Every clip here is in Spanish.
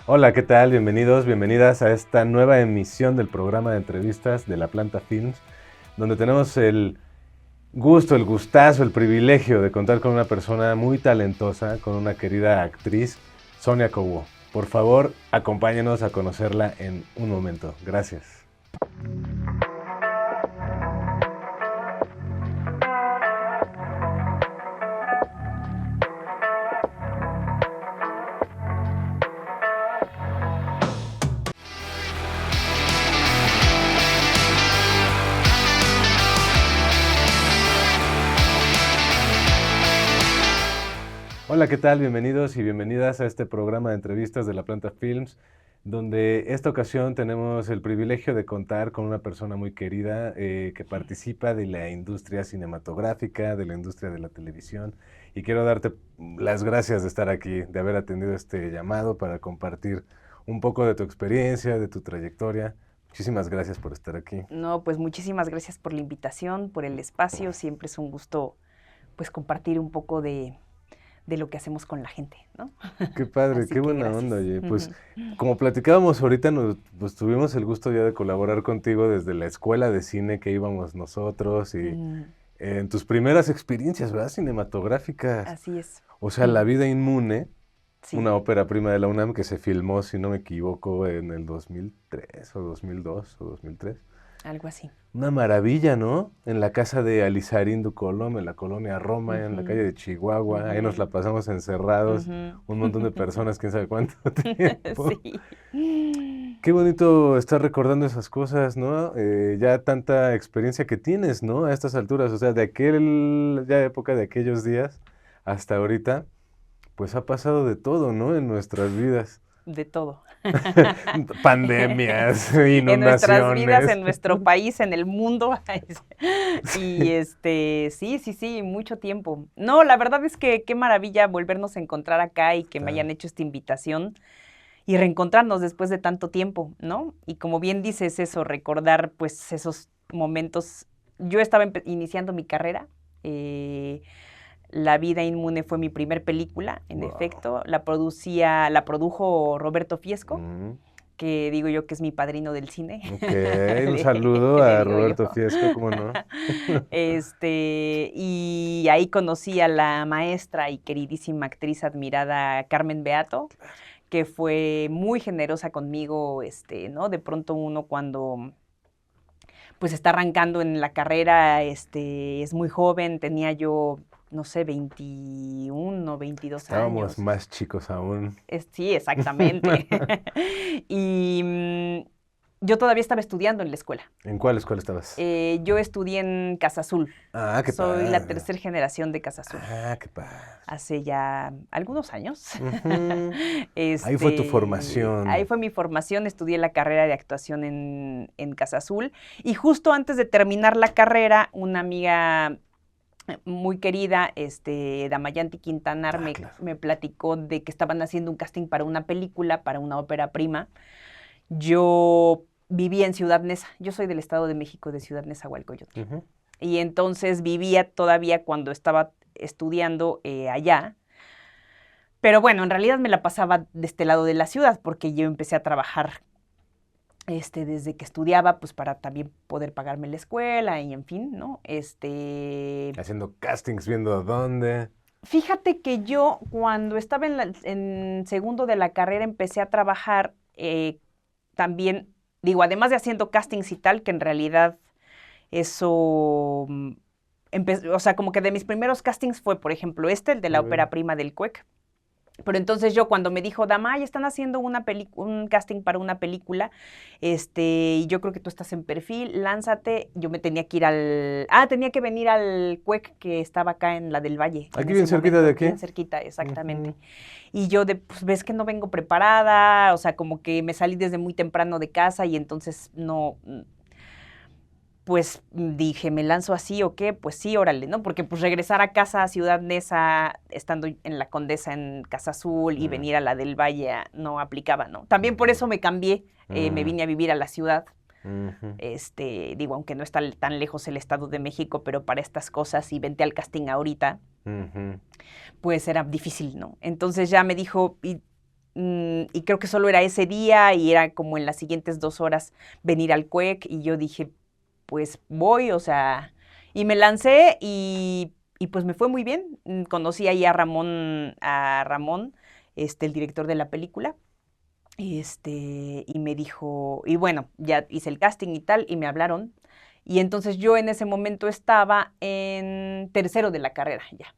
Hola, ¿qué tal? Bienvenidos, bienvenidas a esta nueva emisión del programa de entrevistas de La Planta Films, donde tenemos el gusto, el gustazo, el privilegio de contar con una persona muy talentosa, con una querida actriz, Sonia Cobo. Por favor, acompáñenos a conocerla en un momento. Gracias. Hola, ¿qué tal? Bienvenidos y bienvenidas a este programa de entrevistas de La Planta Films, donde esta ocasión tenemos el privilegio de contar con una persona muy querida que participa de la industria cinematográfica, de la industria de la televisión, y quiero darte las gracias de estar aquí, de haber atendido este llamado para compartir un poco de tu experiencia, de tu trayectoria. Muchísimas gracias por estar aquí. No, pues muchísimas gracias por la invitación, por el espacio. Siempre es un gusto, pues, compartir un poco de lo que hacemos con la gente, ¿no? Qué padre, Así qué que buena gracias. onda, oye. Pues como platicábamos ahorita, pues tuvimos el gusto ya de colaborar contigo desde la escuela de cine que íbamos nosotros y en tus primeras experiencias, ¿verdad? Cinematográficas. Así es. O sea, La vida inmune, Sí, una ópera prima de la UNAM que se filmó, si no me equivoco, en el 2003 o 2002 o 2003. algo así. Una maravilla, ¿no? En la casa de Alizarín Colom, en la colonia Roma, en la calle de Chihuahua. Ahí nos la pasamos encerrados, un montón de personas, quién sabe cuánto tiempo. Sí. Qué bonito estar recordando esas cosas, ¿no? Ya tanta experiencia que tienes, ¿no? A estas alturas, o sea, de ya época de aquellos días hasta ahorita, pues ha pasado de todo, ¿no? En nuestras vidas. De todo. Pandemias, En nuestras vidas, en inundaciones. nuestro país, en el mundo. Y Sí. sí, mucho tiempo. No, la verdad es que qué maravilla volvernos a encontrar acá y que me hayan hecho esta invitación y reencontrarnos después de tanto tiempo, ¿no? Y como bien dices eso, recordar pues esos momentos. Yo estaba iniciando mi carrera. La vida inmune fue mi primer película, en efecto. La produjo Roberto Fiesco, que digo yo que es mi padrino del cine. Ok, un saludo a Roberto Fiesco, ¿cómo no? Y ahí conocí a la maestra y queridísima actriz admirada Carmen Beato, que fue muy generosa conmigo, ¿no? De pronto uno cuando pues está arrancando en la carrera, es muy joven, tenía yo, no sé, 21, 22 Estábamos años. más chicos aún. Sí, exactamente. Y yo todavía estaba estudiando en la escuela. ¿En cuál escuela estabas? Yo estudié en Casa Azul. Ah, qué Soy padre. la tercera generación de Casa Azul. Ah, qué padre. Hace ya algunos años. Ahí fue tu formación. Ahí fue mi formación. Estudié la carrera de actuación en Casa Azul. Y justo antes de terminar la carrera, una amiga muy querida, Damayanti Quintanar, me platicó de que estaban haciendo un casting para una película, para una ópera prima. Yo vivía en Ciudad Neza. Yo soy del Estado de México, de Ciudad Nezahualcóyotl. Y entonces vivía todavía cuando estaba estudiando allá. Pero bueno, en realidad me la pasaba de este lado de la ciudad porque yo empecé a trabajar desde que estudiaba, pues para también poder pagarme la escuela y en fin, ¿no? Haciendo castings, viendo a dónde. Fíjate que yo cuando estaba en segundo de la carrera empecé a trabajar también, digo, además de haciendo castings y tal, que en realidad eso, o sea, como que de mis primeros castings fue, por ejemplo, el de la ópera prima del CUEC. Pero entonces yo cuando me dijo, Damay, están haciendo un casting para una película, y yo creo que tú estás en perfil, lánzate. Yo me tenía que ir tenía que venir al CUEC que estaba acá en la del Valle. Aquí bien cerquita de aquí. Bien cerquita, exactamente. Y yo pues ves que no vengo preparada, o sea, como que me salí desde muy temprano de casa y entonces no... Pues dije, ¿me lanzo así o qué? Pues sí, órale, ¿no? Porque pues regresar a casa a Ciudad Neza, estando en la Condesa en Casa Azul y venir a la del Valle no aplicaba, ¿no? También por eso me cambié, me vine a vivir a la ciudad. Digo, aunque no está tan lejos el Estado de México, pero para estas cosas, y vente al casting ahorita, pues era difícil, ¿no? Entonces ya me dijo, y creo que solo era ese día y era como en las siguientes 2 horas venir al CUEC y yo dije, pues voy, o sea, y me lancé y pues me fue muy bien. Conocí ahí a Ramón, el director de la película, y me dijo, y bueno, ya hice el casting y tal, y me hablaron. Y entonces yo en ese momento estaba en tercero de la carrera ya.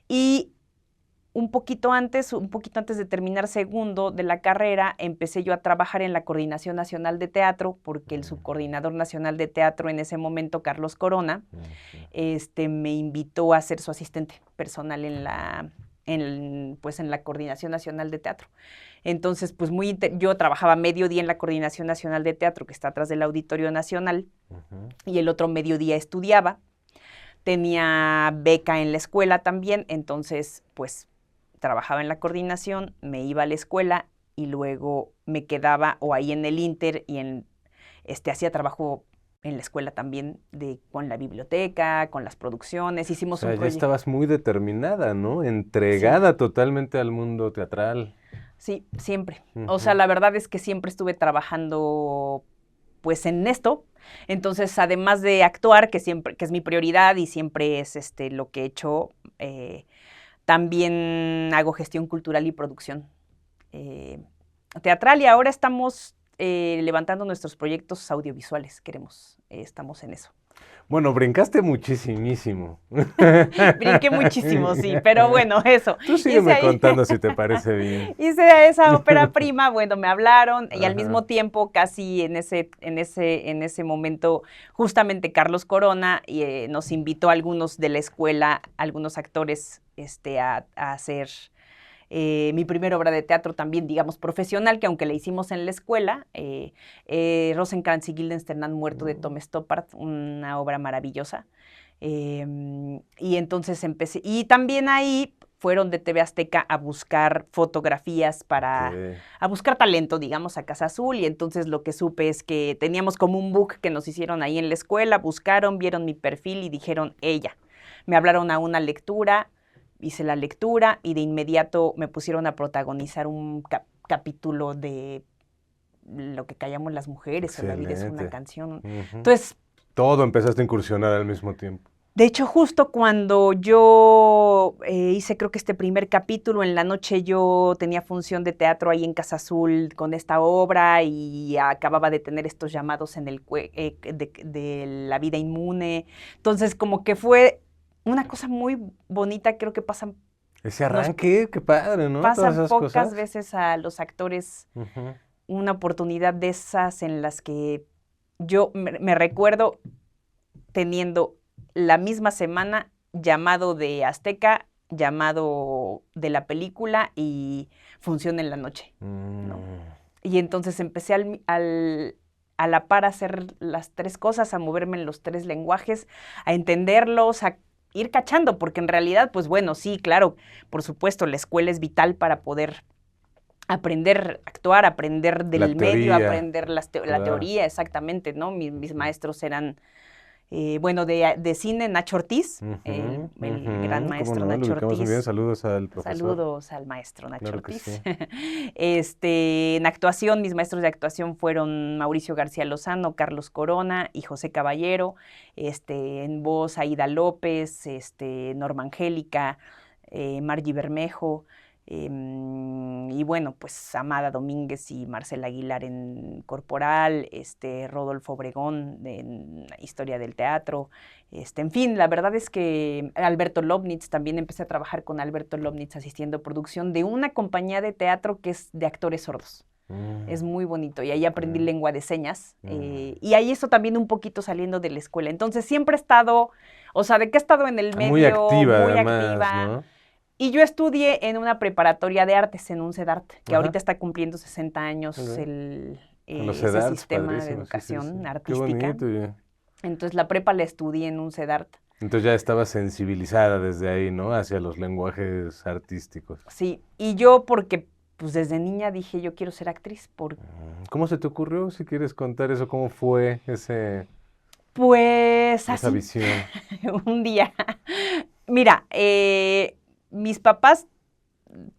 Y un poquito antes de terminar segundo de la carrera, empecé yo a trabajar en la Coordinación Nacional de Teatro, porque el subcoordinador nacional de teatro en ese momento, Carlos Corona, me invitó a ser su asistente personal pues en la Coordinación Nacional de Teatro. Entonces, pues yo trabajaba mediodía en la Coordinación Nacional de Teatro, que está atrás del Auditorio Nacional, y el otro mediodía estudiaba. Tenía beca en la escuela también, entonces, pues, trabajaba en la coordinación, me iba a la escuela y luego me quedaba o ahí en el Inter y hacía trabajo en la escuela también con la biblioteca, con las producciones, O hicimos sea, un ya proyecto. estabas muy determinada, ¿no? Sí, Entregada totalmente al mundo teatral. sí, siempre. O sea, la verdad es que siempre estuve trabajando pues en esto. Entonces, además de actuar, que es mi prioridad y siempre es lo que he hecho, también hago gestión cultural y producción teatral y ahora estamos levantando nuestros proyectos audiovisuales. Estamos en eso. Bueno, brincaste muchísimo. Brinqué muchísimo, sí, pero bueno, eso. Tú Hice sígueme ahí, contando si te parece bien. hice esa ópera prima, bueno, me hablaron y al mismo Ajá. tiempo, casi en ese momento, justamente Carlos Corona nos invitó a algunos de la escuela, algunos actores, a hacer mi primera obra de teatro también, digamos, profesional, que aunque la hicimos en la escuela, Rosencrantz y Guildenstern han muerto de Tom Stoppard, una obra maravillosa. Y entonces empecé, y también ahí fueron de TV Azteca a buscar fotografías Ok. a buscar talento, digamos, a Casa Azul, y entonces lo que supe es que teníamos como un book que nos hicieron ahí en la escuela, buscaron, vieron mi perfil y dijeron, ella. Me hablaron a una lectura, hice la lectura y de inmediato me pusieron a protagonizar un capítulo de Lo que callamos las mujeres o La vida es una Excelente. canción. Ujú. Entonces, Todo empezaste a incursionar al mismo tiempo. de hecho, justo cuando yo hice creo que este primer capítulo, en la noche yo tenía función de teatro ahí en Casa Azul con esta obra y acababa de tener estos llamados en de La vida inmune. Entonces, como que fue una cosa muy bonita, creo que Ese nos arranque, qué padre, ¿no? Todas pasa esas pocas cosas. veces a los actores Ujú. una oportunidad de esas en las que yo me recuerdo teniendo la misma semana llamado de Azteca, llamado de la película y función en la noche, ¿no? Mm. Y entonces empecé a la par a hacer las 3 cosas, a moverme en los 3 lenguajes, a entenderlos, a ir cachando, porque en realidad, pues bueno, sí, claro, por supuesto, la escuela es vital para poder aprender a actuar, aprender La del medio, teoría, aprender la claro. teoría, exactamente, ¿no? Mis Ujú. maestros eran bueno, de cine, Nacho Ortiz, Ujú, el gran ujú. ¿Cómo maestro no? Lo Nacho ubicamos muy bien. Ortiz. Saludos al profesor. Saludos al maestro Nacho Claro que Ortiz. sí. En actuación, mis maestros de actuación fueron Mauricio García Lozano, Carlos Corona y José Caballero. En voz, Aida López, Norma Angélica, Margie Bermejo. Y bueno, pues Amada Domínguez y Marcela Aguilar en corporal, Rodolfo Obregón en historia del teatro, en fin, la verdad es que Alberto Lobnitz, también empecé a trabajar con Alberto Lobnitz asistiendo producción de una compañía de teatro que es de actores sordos. Es Mm, muy bonito y ahí aprendí ok. lengua de señas Mm. y ahí eso también un poquito saliendo de la escuela. Entonces siempre he estado, o sea, de que he estado en el Muy medio, activa muy además, activa, ¿no? y yo estudié en una preparatoria de artes, en un CEDART, que ahorita Ajá. está cumpliendo 60 años Ok. Con los ese CEDARTs, sistema de padrísimo, sí, sí, sí. educación Qué artística. bonito. Entonces la prepa la estudié en un CEDART. Entonces ya estaba sensibilizada desde ahí, ¿no? Hacia los lenguajes artísticos. Sí, y yo porque pues desde niña dije yo quiero ser actriz. ¿Cómo se te ocurrió? Si quieres contar eso, ¿cómo fue Pues esa así, visión? un día. Mira, mis papás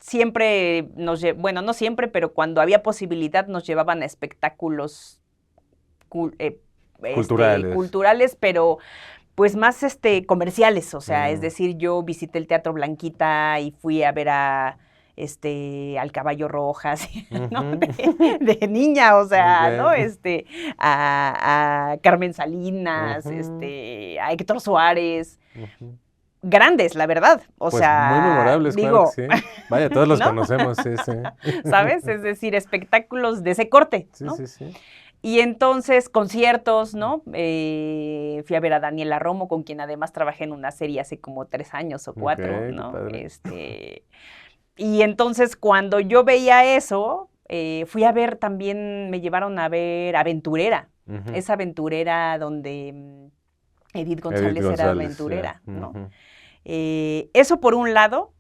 siempre bueno, no siempre, pero cuando había posibilidad nos llevaban a espectáculos culturales, pero pues más comerciales, o sea, es decir, yo visité el Teatro Blanquita y fui a ver al Caballo Rojas, ¿no? De niña, o sea, ¿no? A Carmen Salinas, a Héctor Suárez. Grandes, la verdad. O pues sea, muy memorables, digo, claro que sí. Vaya, todos los ¿no? conocemos, sí. ¿Sabes? Es decir, espectáculos de ese corte, ¿no? Sí. Y entonces, conciertos, ¿no? Fui a ver a Daniela Romo, con quien además trabajé en una serie hace como 3 años o 4, ¿no? Y entonces, cuando yo veía eso, fui a ver también, me llevaron a ver Aventurera, esa Aventurera donde Edith González era aventurera, ¿no? Eso por un lado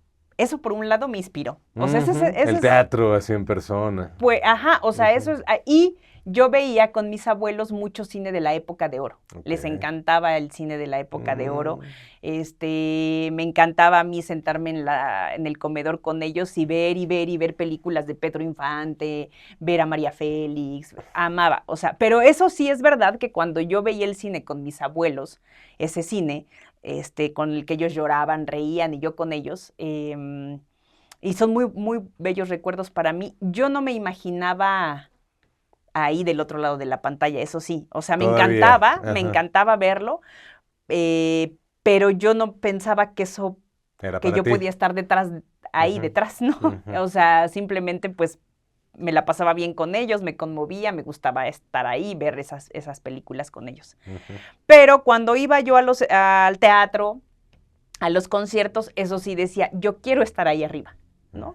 me inspiró. O sea, el teatro así en persona. Pues, o sea, eso es, y yo veía con mis abuelos mucho cine de la época de oro. Les encantaba el cine de la época de oro. Me encantaba a mí sentarme en el comedor con ellos y ver películas de Pedro Infante, ver a María Félix, amaba. O sea, pero eso sí es verdad que cuando yo veía el cine con mis abuelos, ese cine, con el que ellos lloraban, reían y yo con ellos, y son muy, muy bellos recuerdos para mí. Yo no me imaginaba ahí del otro lado de la pantalla, eso sí. O sea, me encantaba verlo, pero yo no pensaba que eso, que yo podía estar detrás, ¿no? O sea, simplemente pues me la pasaba bien con ellos, me conmovía, me gustaba estar ahí, ver esas películas con ellos. Pero cuando iba yo al teatro, a los conciertos, eso sí decía, yo quiero estar ahí arriba, ¿no?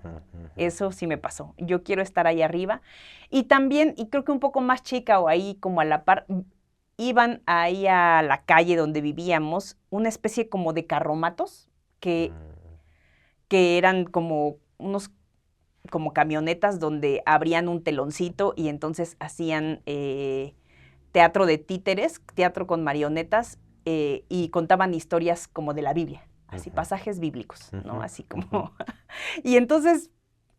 Eso sí me pasó, yo quiero estar ahí arriba. Y también, y creo que un poco más chica o ahí como a la par, iban ahí a la calle donde vivíamos una especie como de carromatos que eran como unos como camionetas donde abrían un teloncito y entonces hacían teatro de títeres, teatro con marionetas y contaban historias como de la Biblia. Así, pasajes bíblicos, ¿no? Así como... Y entonces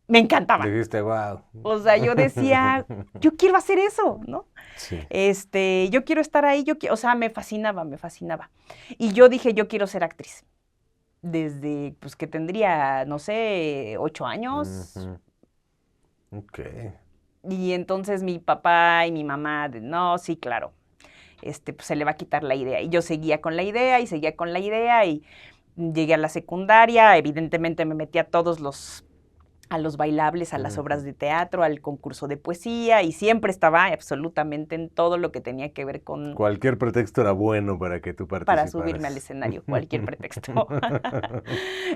me encantaba. Dijiste, wow. O sea, yo decía, yo quiero hacer eso, ¿no? Sí. Yo quiero estar ahí, o sea, me fascinaba. Y yo dije, yo quiero ser actriz. Desde, pues, que tendría, no sé, 8 años. Ok. Y entonces mi papá y mi mamá, no, sí, claro, pues se le va a quitar la idea. Y yo seguía con la idea y llegué a la secundaria, evidentemente me metí a los bailables, a las obras de teatro, al concurso de poesía y siempre estaba absolutamente en todo lo que tenía que ver con... Cualquier pretexto era bueno para que tú participaras. Para subirme al escenario, cualquier pretexto.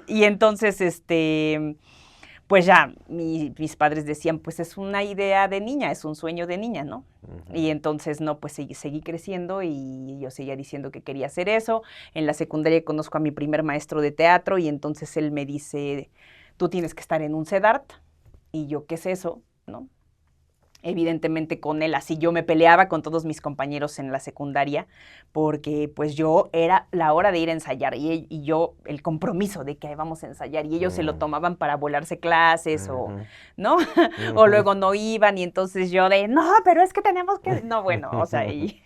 Y entonces, pues ya mis padres decían, pues es una idea de niña, es un sueño de niña, ¿no? Y entonces, no, pues seguí creciendo y yo seguía diciendo que quería hacer eso. En la secundaria conozco a mi primer maestro de teatro y entonces él me dice, tú tienes que estar en un CEDART. Y yo, ¿qué es eso? ¿No? Evidentemente con él, así yo me peleaba con todos mis compañeros en la secundaria, porque pues yo era la hora de ir a ensayar y yo el compromiso de que vamos a ensayar y ellos se lo tomaban para volarse clases o, ¿no? O luego no iban y entonces yo no, pero es que tenemos que, no, bueno, o sea, y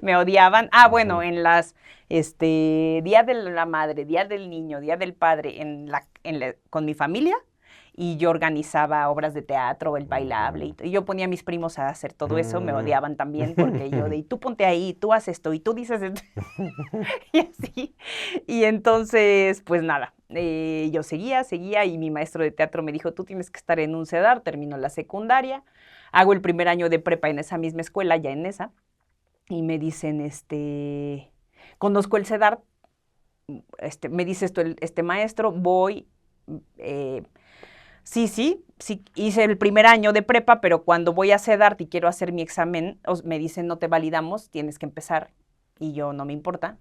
me odiaban. Bueno, en las, Día de la Madre, Día del Niño, Día del Padre, con mi familia, y yo organizaba obras de teatro, el bailable, y yo ponía a mis primos a hacer todo eso, me odiaban también, porque yo y tú ponte ahí, tú haces esto, y tú dices esto, y así, y entonces, pues nada, yo seguía, y mi maestro de teatro me dijo, tú tienes que estar en un CEDAR, termino la secundaria, hago el primer año de prepa en esa misma escuela, ya en esa, y me dicen, conozco el CEDAR, me dice esto este maestro, voy, Sí, hice el primer año de prepa, pero cuando voy a CEDART y quiero hacer mi examen, me dicen no te validamos, tienes que empezar. Y yo no me importa.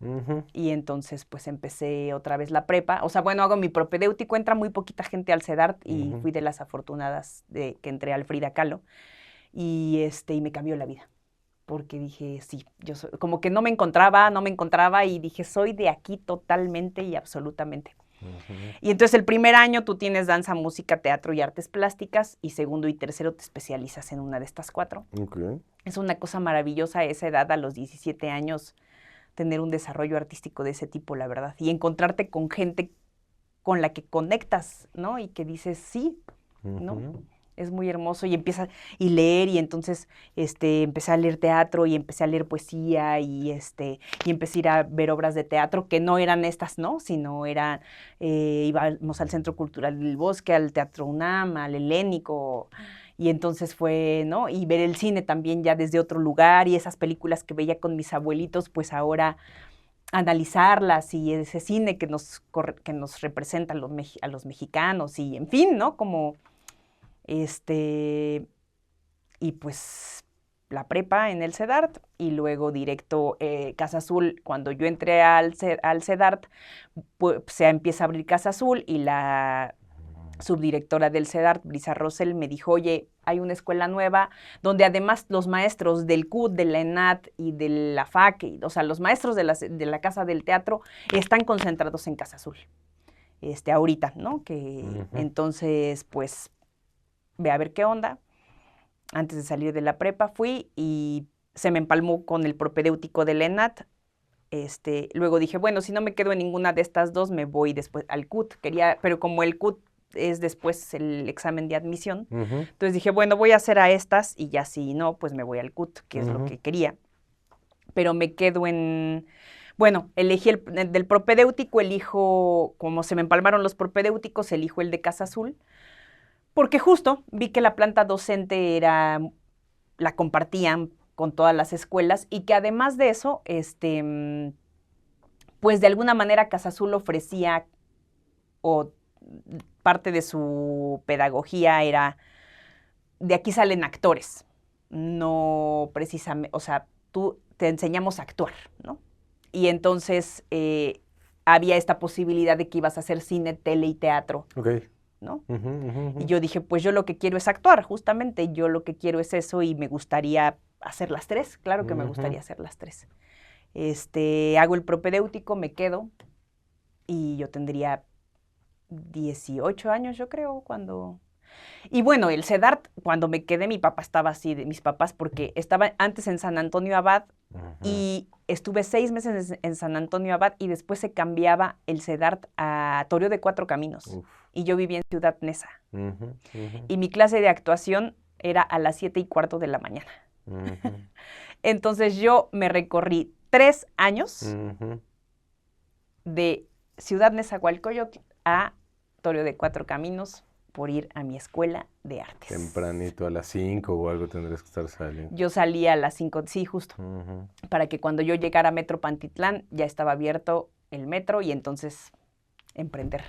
Y entonces pues empecé otra vez la prepa. O sea, bueno, hago mi propedéutico, entra muy poquita gente al CEDART y fui de las afortunadas de que entré al Frida Kahlo. Y me cambió la vida. Porque dije, sí, como que no me encontraba y dije, soy de aquí totalmente y absolutamente. Y entonces el primer año tú tienes danza, música, teatro y artes plásticas, y segundo y tercero te especializas en una de estas 4. Okay. Es una cosa maravillosa a esa edad, a los 17 años, tener un desarrollo artístico de ese tipo, la verdad. Y encontrarte con gente con la que conectas, ¿no? Y que dices, sí, ¿no? Es muy hermoso y empiezas y leer y entonces empecé a leer teatro y empecé a leer poesía y empecé a ir a ver obras de teatro que no eran estas, ¿no? Sino eran, íbamos al Centro Cultural del Bosque, al Teatro UNAM, al Helénico, y entonces fue, ¿no? Y ver el cine también ya desde otro lugar y esas películas que veía con mis abuelitos, pues ahora analizarlas y ese cine que nos representa a los mexicanos y en fin, ¿no? Como y pues la prepa en el CEDART y luego directo Casa Azul. Cuando yo entré al CEDART, pues se empieza a abrir Casa Azul y la subdirectora del CEDART, Brisa Rosell, me dijo, oye, hay una escuela nueva donde además los maestros del CUT, de la ENAT y de la FAC, o sea, los maestros de la Casa del Teatro están concentrados en Casa Azul. Ahorita, ¿no? Que entonces, pues, ve a ver qué onda. Antes de salir de la prepa fui y se me empalmó con el propedéutico de la ENAT. Luego dije, bueno, si no me quedo en ninguna de estas 2, me voy después al CUT. Pero como el CUT es después el examen de admisión, entonces dije, bueno, voy a hacer a estas y ya si no, pues me voy al CUT, que es lo que quería. Pero me quedo en... Bueno, elegí del propedéutico, elijo, como se me empalmaron los propedéuticos, elijo el de Casa Azul, porque justo vi que la planta docente la compartían con todas las escuelas y que además de eso, pues de alguna manera Casa Azul ofrecía, o parte de su pedagogía era, de aquí salen actores, no precisamente, o sea, te enseñamos a actuar, ¿no? Y entonces había esta posibilidad de que ibas a hacer cine, tele y teatro. Okay. ¿No? Y yo dije, pues yo lo que quiero es actuar, justamente, yo lo que quiero es eso y me gustaría hacer las 3, claro que me gustaría hacer las 3. Hago el propedéutico, me quedo y yo tendría 18 años, yo creo, cuando... Y bueno, el CEDART, cuando me quedé, mi papá estaba así, de mis papás, porque estaba antes en San Antonio Abad y estuve 6 meses en San Antonio Abad y después se cambiaba el CEDART a Toreo de 4 Caminos. Uf. Y yo vivía en Ciudad Neza. Y mi clase de actuación era a las 7:15 de la mañana. Entonces yo me recorrí 3 años de Ciudad Nezahualcóyotl a Toreo de 4 Caminos por ir a mi escuela de artes. Tempranito, a las 5 o algo tendrías que estar saliendo. Yo salía a las 5, sí, justo, para que cuando yo llegara a Metro Pantitlán ya estaba abierto el metro y entonces emprender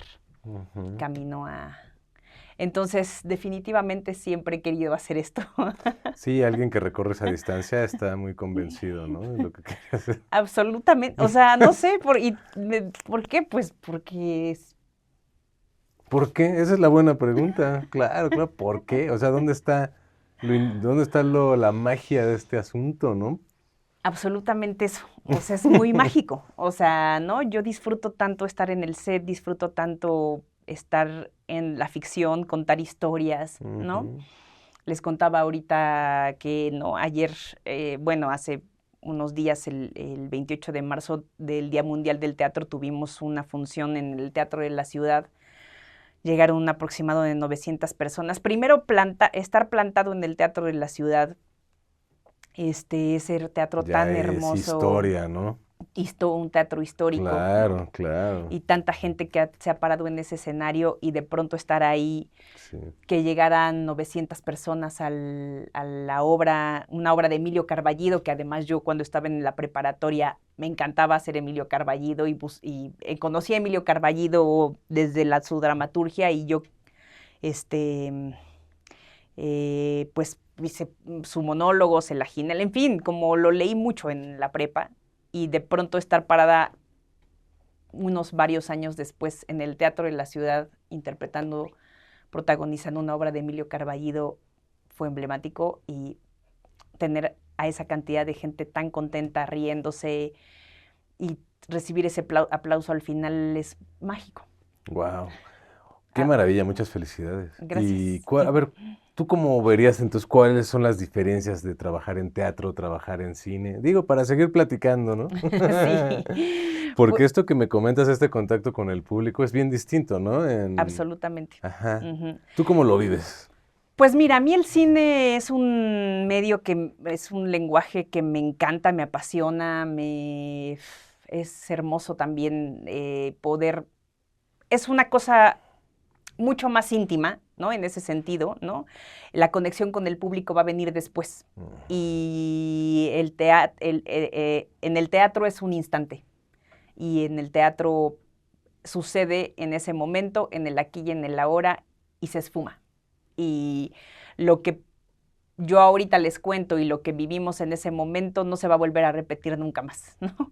camino a... Entonces, definitivamente siempre he querido hacer esto. Sí, alguien que recorre esa distancia está muy convencido, ¿no? De lo que quiere hacer. Absolutamente, o sea, no sé, ¿por qué? Pues porque... ¿Por qué? Esa es la buena pregunta. Claro, claro, ¿por qué? O sea, ¿dónde está la magia de este asunto, no? Absolutamente eso. O sea, es muy mágico. O sea, ¿no? Yo disfruto tanto estar en el set, disfruto tanto estar en la ficción, contar historias, ¿no? Les contaba ahorita que, ¿no? Ayer, bueno, hace unos días, el 28 de marzo del Día Mundial del Teatro, tuvimos una función en el Teatro de la Ciudad. Llegaron un aproximado de 900 personas. Primero, estar plantado en el Teatro de la Ciudad, ese teatro Ya tan hermoso. Es historia, ¿no? Un teatro histórico. Claro, ¿no? claro. Y tanta gente que se ha parado en ese escenario y de pronto estar ahí, sí. Que llegaran 900 personas a la obra, una obra de Emilio Carballido, que además yo cuando estaba en la preparatoria me encantaba hacer Emilio Carballido y conocí a Emilio Carballido desde su dramaturgia y yo, pues hice su monólogo, la Ginel, en fin, como lo leí mucho en la prepa y de pronto estar parada unos varios años después en el Teatro de la Ciudad protagonizando una obra de Emilio Carballido fue emblemático y tener a esa cantidad de gente tan contenta, riéndose y recibir ese aplauso al final es mágico. Wow. Qué Ah, maravilla, muchas felicidades. Y gracias. a ver, ¿tú cómo verías entonces cuáles son las diferencias de trabajar en teatro, trabajar en cine? Digo, para seguir platicando, ¿no? Sí, Porque pu esto que me comentas, este contacto con el público es bien distinto, ¿no? absolutamente. Ajá. Ujú. ¿Tú cómo lo vives? Pues mira, a mí el cine es un medio es un lenguaje que me encanta, me apasiona, es hermoso también poder, es una cosa mucho más íntima, ¿no? En ese sentido, ¿no? La conexión con el público va a venir después. Mm, Y en el teatro es un instante. Y en el teatro sucede en ese momento, en el aquí y en el ahora, y se esfuma. Y lo que yo ahorita les cuento y lo que vivimos en ese momento no se va a volver a repetir nunca más, ¿no?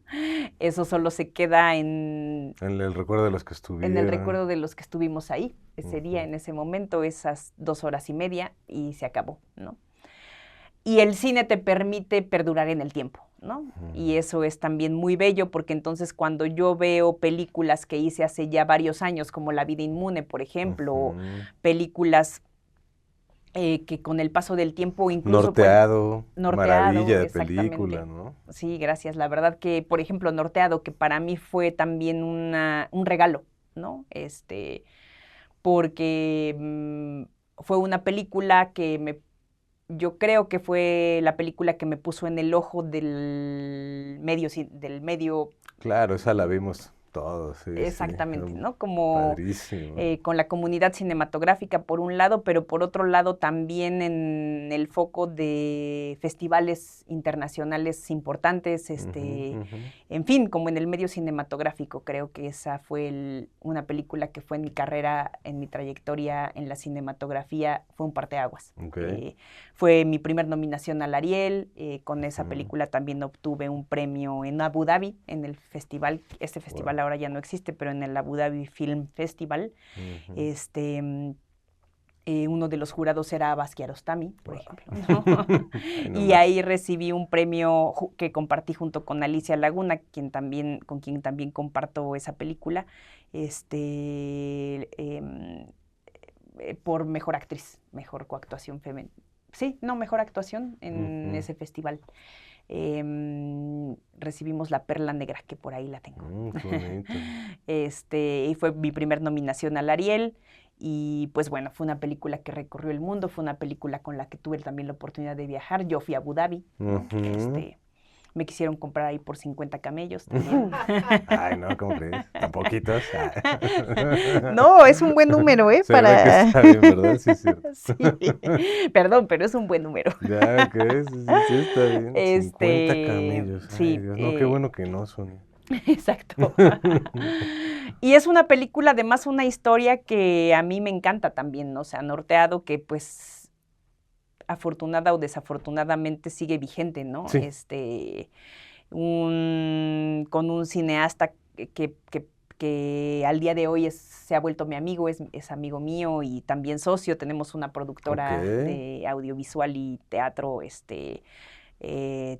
Eso solo se queda En el recuerdo de los que en el estuvieron. recuerdo de los que estuvimos ahí, ese día, Ujú, en ese momento, esas 2 horas y media, y se acabó, ¿no? Y el cine te permite perdurar en el tiempo, ¿no? Y mm, eso es también muy bello porque entonces cuando yo veo películas que hice hace ya varios años, como La vida inmune, por ejemplo, o ujú. películas que con el paso del tiempo incluso pueden... Norteado, Norteado, maravilla de película, exactamente. ¿no? Sí, gracias. La verdad que, por ejemplo, Norteado, que para mí fue también un regalo, ¿no? Porque fue una película yo creo que fue la película que me puso en el ojo del medio. Claro, esa la vimos todos, sí, sí. Exactamente, ¿no? Como Padrísimo. con la comunidad cinematográfica por un lado, pero por otro lado también en el foco de festivales internacionales importantes, Ujú, ujú. en fin, como en el medio cinematográfico. Creo que esa fue una película que fue en mi carrera, en mi trayectoria en la cinematografía, fue un parteaguas. Ok. Fue mi primer nominación al Ariel, con esa Ujú. película también obtuve un premio en Abu Dhabi, en el festival, este Wow. festival ahora ya no existe, pero en el Abu Dhabi Film Festival, Ujú. este, mm, uno de los jurados era Abbas Kiarostami, por Wow. ejemplo, ¿no? Ay, no Y más. ahí recibí un premio que compartí junto con Alicia Laguna, con quien también comparto esa película, este, em, por mejor actriz, mejor coactuación femenina. Sí, no, mejor actuación en Ujú. ese festival. Recibimos la Perla Negra, que por ahí la tengo. Qué bonito. Y fue mi primer nominación al Ariel. Y pues bueno, fue una película que recorrió el mundo, fue una película con la que tuve también la oportunidad de viajar. Yo fui a Abu Dhabi, ¿no? Ujú. Me quisieron comprar ahí por 50 camellos también. Ay, no, ¿cómo crees? ¿Tan poquitos? Ah. No, es un buen número, ¿eh? Se ve que está bien, ¿verdad? Sí, es cierto. Sí, perdón, pero es un buen número. Ya, ok, sí, sí, sí, está bien. 50 camellos. Ay, Sí, Dios, no, qué bueno que no, Sonia. exacto. Y es una película, además, una historia que a mí me encanta también, ¿no? O sea, Norteado, que pues afortunada o desafortunadamente sigue vigente, ¿no? Sí. Con un cineasta que al día de hoy se ha vuelto mi amigo, es amigo mío y también socio. Tenemos una Ok. productora de audiovisual y teatro,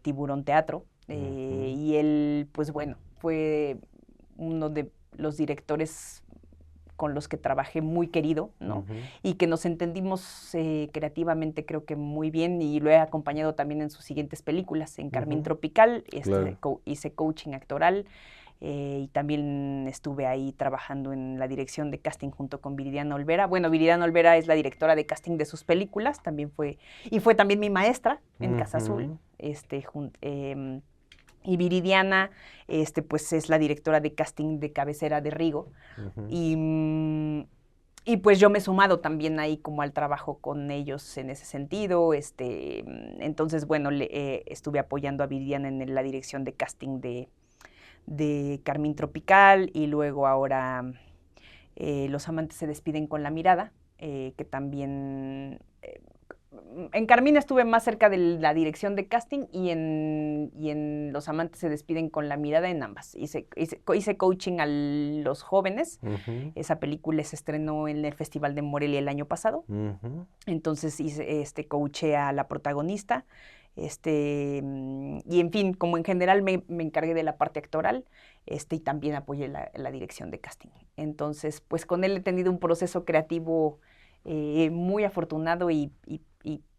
Tiburón Teatro. Ujú, Y él, pues bueno, fue uno de los directores con los que trabajé muy querido, ¿no? ujú, Y que nos entendimos creativamente creo que muy bien y lo he acompañado también en sus siguientes películas. En Carmín ujú, Tropical claro. hice coaching actoral y también estuve ahí trabajando en la dirección de casting junto con Viridiana Olvera. Bueno, Viridiana Olvera es la directora de casting de sus películas, y fue también mi maestra en Casa Azul. Ujú, Y Viridiana, pues es la directora de casting de cabecera de Rigo. ujú, Y, y pues yo me he sumado también ahí como al trabajo con ellos en ese sentido. Entonces, bueno, estuve apoyando a Viridiana en la dirección de casting de Carmín Tropical y luego ahora Los amantes se despiden con la mirada, que también en Carmina estuve más cerca de la dirección de casting y en Los amantes se despiden con la mirada en ambas. Hice coaching a los jóvenes. ujú, Esa película se estrenó en el Festival de Morelia el año pasado. ujú. Entonces coaché a la protagonista Y en fin, como en general me encargué de la parte actoral, y también apoyé la dirección de casting. Entonces, pues con él he tenido un proceso creativo muy afortunado y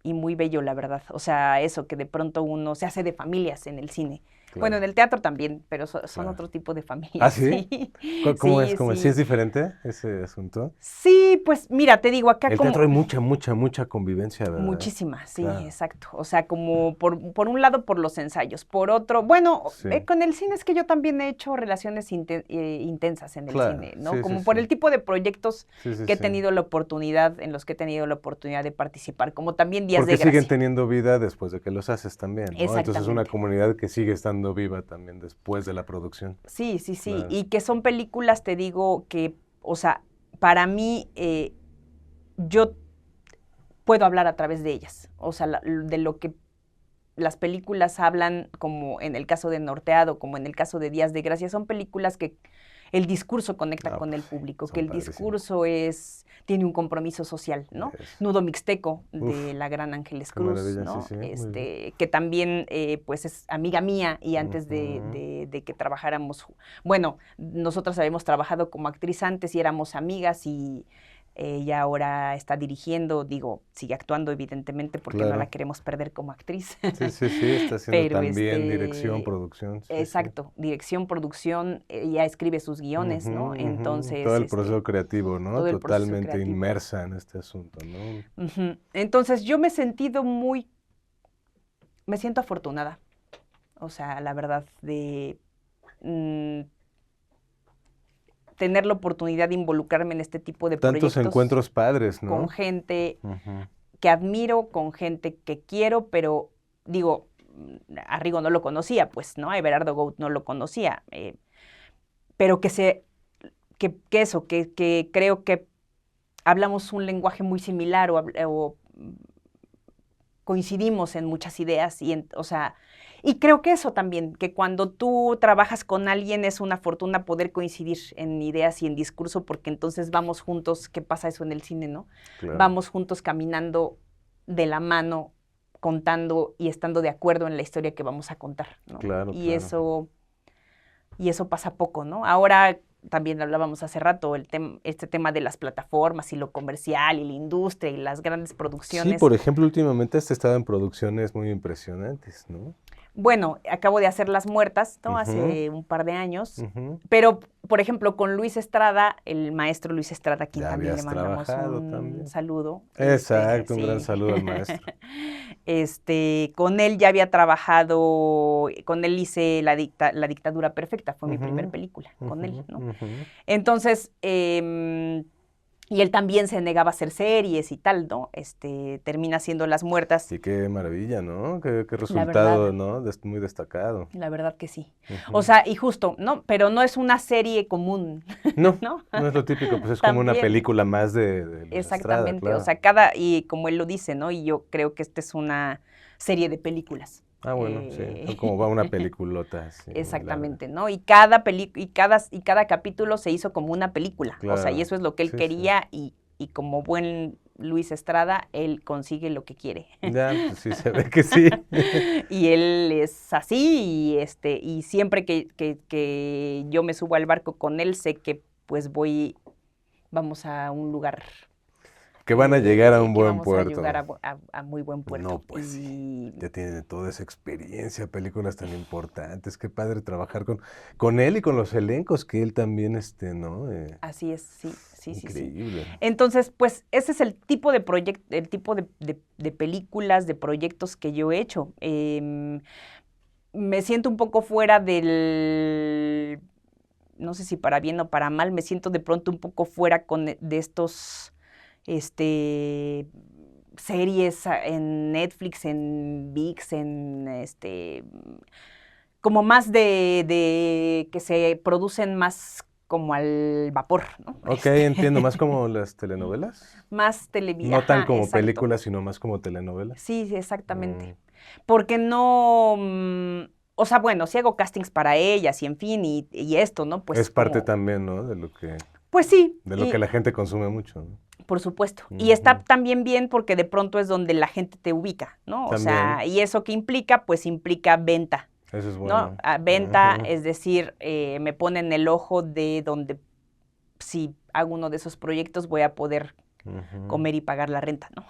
muy bello, la verdad. O sea, eso que de pronto uno se hace de familias en el cine. Bueno, en Claro. el teatro también, pero son Claro. otro tipo de ¿Ah, familias, sí? sí. ¿Cómo Sí, es? ¿Cómo es? ¿Sí sí. es diferente ese asunto? Sí, pues mira, te digo, acá El como teatro hay mucha convivencia, ¿verdad? muchísima, sí, Claro. exacto. O sea, como por un lado por los ensayos, por otro, bueno, Sí. con el cine es que yo también he hecho relaciones intensas en el Claro. cine, ¿no? Sí, sí, Como por sí. el tipo de proyectos Sí, sí, que he sí. tenido la oportunidad, en los que he tenido la oportunidad de participar, como también Días Porque de siguen Gracia. teniendo vida después de que los haces también, ¿no? Entonces es una Exactamente. comunidad que sigue estando viva también después de la producción. Sí, sí, sí. Claro. Y que son películas, te digo, que, o sea, para mí, yo puedo hablar a través de ellas. O sea, de lo que las películas hablan, como en el caso de Norteado, como en el caso de Días de Gracia, son películas que el discurso conecta Ah, con pues el sí, público, que son el padrísimos. discurso tiene un compromiso social, ¿no? Eso. Nudo Mixteco, de Uf, la gran Ángeles qué Cruz, maravilla, sí, ¿no? sí, muy bien. Que también, pues, es amiga mía y antes Ujú. de que trabajáramos, bueno, nosotras habíamos trabajado como actriz antes y éramos amigas y ella ahora está dirigiendo, digo, sigue actuando evidentemente porque no la Claro. queremos perder como actriz, Sí, sí, sí, está haciendo pero también dirección, producción, sí, sí. exacto, dirección, producción, ella escribe sus guiones, Ujú, ¿no? ujú. Todo Entonces, el proceso creativo, ¿no? todo el proceso Totalmente creativo. inmersa en este asunto, ¿no? Ujú. Entonces, yo me he sentido me siento afortunada, o sea, la verdad, de mm, tener la oportunidad de involucrarme en este tipo de Tantos proyectos encuentros padres, con ¿no? gente Ujú. que admiro, con gente que quiero, pero digo, a Rigo no lo conocía, pues, ¿no? A Everardo Gout no lo conocía, pero que creo que hablamos un lenguaje muy similar o coincidimos en muchas ideas o sea, y creo que eso también, que cuando tú trabajas con alguien es una fortuna poder coincidir en ideas y en discurso, porque entonces vamos juntos, ¿qué pasa eso en el cine, no? Claro, Vamos juntos caminando de la mano, contando y estando de acuerdo en la historia que vamos a contar, ¿no? claro, claro. Y eso pasa poco, ¿no? Ahora también hablábamos hace rato, este tema de las plataformas y lo comercial y la industria y las grandes Sí, producciones. por ejemplo, últimamente has estado en producciones muy impresionantes, ¿no? Bueno, acabo de hacer Las Muertas, ¿no? Ujú, Hace un par de años. ujú. Pero, por ejemplo, con Luis Estrada, el maestro Luis Estrada, a quien Ya también le habías mandamos trabajado un también. saludo. Exacto, un gran Sí. saludo al maestro. Con él ya había trabajado, con él hice La Dictadura Perfecta, fue mi primer Ujú, película, con ujú, él, ¿no? ujú. Entonces, y él también se negaba a hacer series y tal, ¿no? Termina haciendo Las Muertas, Y qué maravilla, ¿no? Qué la resultado, verdad. ¿no? Muy destacado. La verdad que sí. O Ujú. sea, y justo, ¿no? Pero no es una serie común, No, ¿no? no es lo típico, pues es como una También, película más de Luis Estrada, exactamente. O claro. sea, y como él lo dice, ¿no? Y yo creo que esta es una serie de películas. Ah, bueno, sí, son como va una peliculota, sí, muy larga. Exactamente, ¿no? Y cada capítulo se hizo como una película. O sea, y Claro, eso es lo que él sí, sí. quería y como buen Luis Estrada, él consigue lo que quiere. Ya, pues sí, se ve que sí. Y él es así y siempre que yo me subo al barco con él, sé que pues vamos a un lugar Que van a llegar a un que buen vamos a llegar puerto. a muy buen No, puerto. pues sí. Ya tiene toda esa experiencia, películas tan importantes. Qué padre trabajar con él y con los elencos que él también, ¿no? Así es, sí, sí, sí, sí. Increíble. Entonces, pues ese es el tipo de el tipo de películas, de proyectos que yo he hecho. Me siento un poco fuera no sé si para bien o para mal, me siento de pronto un poco fuera de estos, series en Netflix, en ViX, como más de que se producen más como al vapor, ¿no? Ok, entiendo, más como las telenovelas. Más No tan ajá, como exacto. películas, sino más como telenovelas. Sí, sí, Mm, exactamente. Porque no, o sea, bueno, sí hago castings para ellas y en fin, y esto, ¿no? Pues Es parte como, también, ¿no? De lo que... Pues sí. De lo que la gente consume mucho, ¿no? Por supuesto. Y está también bien porque de pronto es donde la gente te ubica, ¿no? También. O sea, ¿y eso qué implica? Pues implica venta. Eso es bueno. ¿No? Venta, es decir, me ponen el ojo de donde si hago uno de esos proyectos voy a poder comer y pagar la renta, ¿no?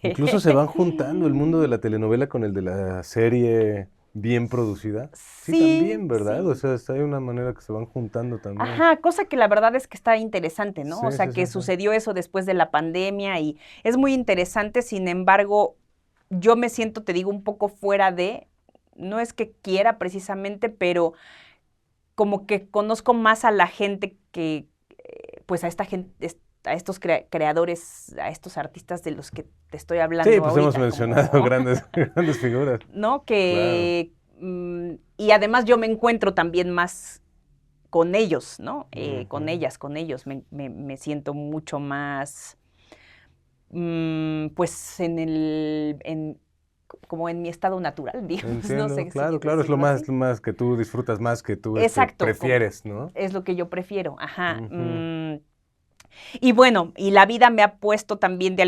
Incluso se van juntando el mundo de la telenovela con el de la serie bien producida. Sí, también, ¿verdad? Sí. O sea, hay una manera que se van juntando también. Ajá, cosa que la verdad es que está interesante, ¿no? Sí, o sea, sí, que sí, sucedió eso después de la pandemia y es muy interesante, sin embargo, yo me siento, te digo, un poco fuera de, no es que quiera precisamente, pero como que conozco más a la gente que, pues a esta gente, a estos creadores, a estos artistas de los que te estoy hablando Sí, pues ahorita, hemos mencionado como, grandes figuras. ¿no? Que, y además yo me encuentro también más con ellos, ¿no? Con ellas, con ellos, me siento mucho más, pues como en mi estado natural, digamos, Entiendo, no sé claro, si claro, es lo decirlo más así. que tú disfrutas más, que tú Exacto, prefieres, ¿no? es lo que yo prefiero, ajá. Y bueno, y la vida me ha puesto también de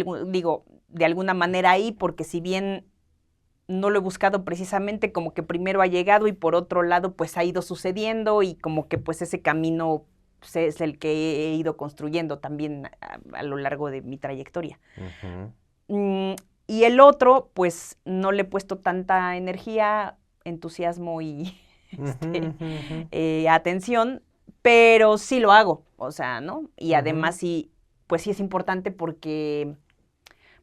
alguna manera ahí, porque si bien no lo he buscado precisamente, como que primero ha llegado y por otro lado pues ha ido sucediendo y como que pues ese camino pues, es el que he ido construyendo también a lo largo de mi trayectoria. Y el otro pues no le he puesto tanta energía, entusiasmo y atención, pero sí lo hago, o sea, ¿no? Y además sí, pues sí es importante porque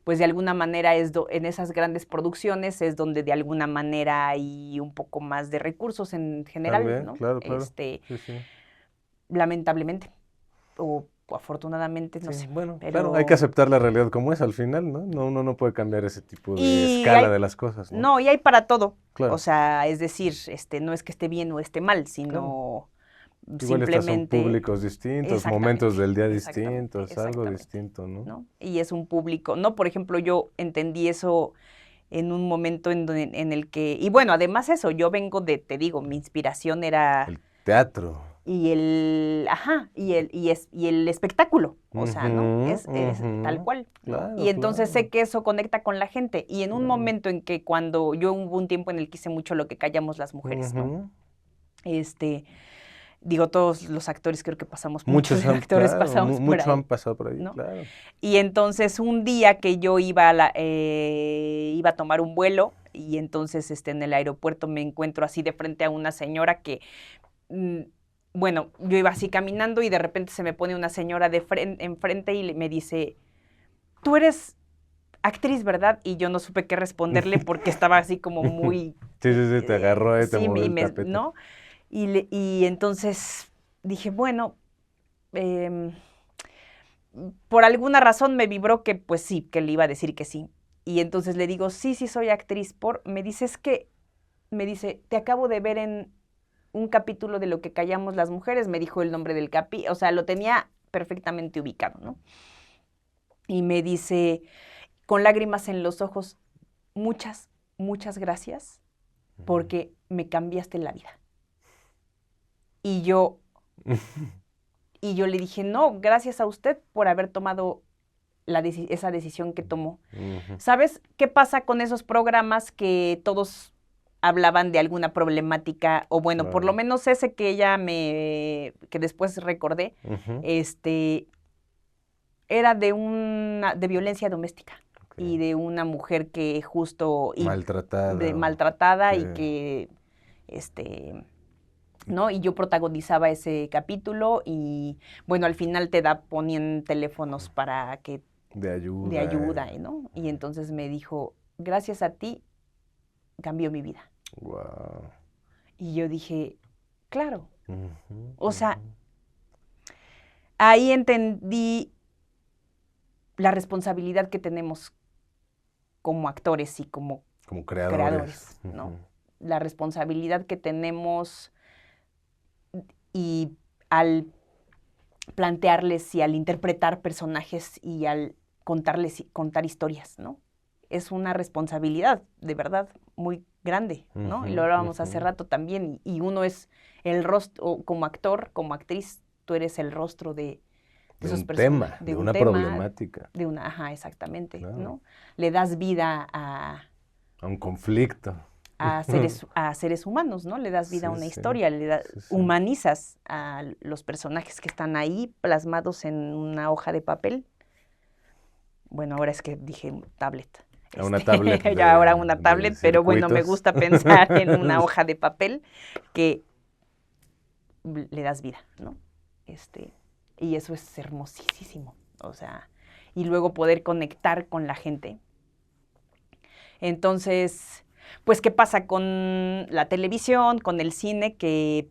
pues de alguna manera en esas grandes producciones es donde de alguna manera hay un poco más de recursos en general, También, ¿no? claro. Sí. Lamentablemente, o afortunadamente, no Sí, sé. bueno, Pero... claro, hay que aceptar la realidad como es al final, ¿no? Uno no puede cambiar ese tipo de escala de las cosas, ¿no? No, y hay para todo. Claro. O sea, es decir, no es que esté bien o esté mal, sino igual estas son simplemente... públicos distintos, momentos del día distintos, algo exactamente, distinto, ¿no? Y es un público, ¿no? Por ejemplo, yo entendí eso en un momento en el que... Y bueno, además eso, yo vengo te digo, mi inspiración era... El teatro. Y el espectáculo, o sea, ¿no? Es tal cual, ¿no? Claro, y entonces claro. sé que eso conecta con la gente. Y en un momento en que cuando hubo un tiempo en el que hice mucho lo que callamos las mujeres, ¿no? Digo, todos los actores creo que pasamos, muchos actores pasamos por ahí. Muchos han pasado por ahí, ¿no? claro. Y entonces un día que yo iba a tomar un vuelo y entonces en el aeropuerto me encuentro así de frente a una señora que, bueno, yo iba así caminando y de repente se me pone una señora enfrente y me dice, tú eres actriz, ¿verdad? Y yo no supe qué responderle porque estaba así como muy... Sí, te agarró y te movió el tapete. ¿no? Y entonces dije, bueno, por alguna razón me vibró que pues sí, que le iba a decir que sí. Y entonces le digo, sí, soy actriz. Me dice, te acabo de ver en un capítulo de Lo que callamos las mujeres, me dijo el nombre del o sea, lo tenía perfectamente ubicado, ¿no? Y me dice, con lágrimas en los ojos, muchas, muchas gracias, porque me cambiaste la vida. Y yo le dije, no, gracias a usted por haber tomado esa decisión que tomó. ¿Sabes qué pasa con esos programas que todos hablaban de alguna problemática? O bueno, por lo menos ese que que después recordé, era de violencia doméstica. Y de una mujer que justo... maltratada y que, ¿no? Y yo protagonizaba ese capítulo y, bueno, al final ponían teléfonos para que... De ayuda, ¿no? Y entonces me dijo, gracias a ti, cambió mi vida. Wow. Y yo dije, claro. O sea, ahí entendí la responsabilidad que tenemos como actores y como creadores, ¿no? La responsabilidad que tenemos y al plantearles y al interpretar personajes y al contar historias, ¿no? Es una responsabilidad, de verdad, muy grande, ¿no? Y lo hablábamos hace rato también, y uno es el rostro, como actor, como actriz, tú eres el rostro de de esos un tema, personajes, de un una tema, problemática, de una, ajá, exactamente, claro, ¿no? Le das vida a un conflicto. a seres humanos, ¿no? Le das vida a Sí, una sí, historia, sí, sí. humanizas a los personajes que están ahí plasmados en una hoja de papel. Bueno, ahora es que dije tablet. A una tablet Ya ahora una de tablet, pero bueno, me circuitos. gusta pensar en una hoja de papel que le das vida, ¿no? Y eso es hermosísimo, o sea, y luego poder conectar con la gente. Entonces, pues, ¿qué pasa con la televisión, con el cine? Que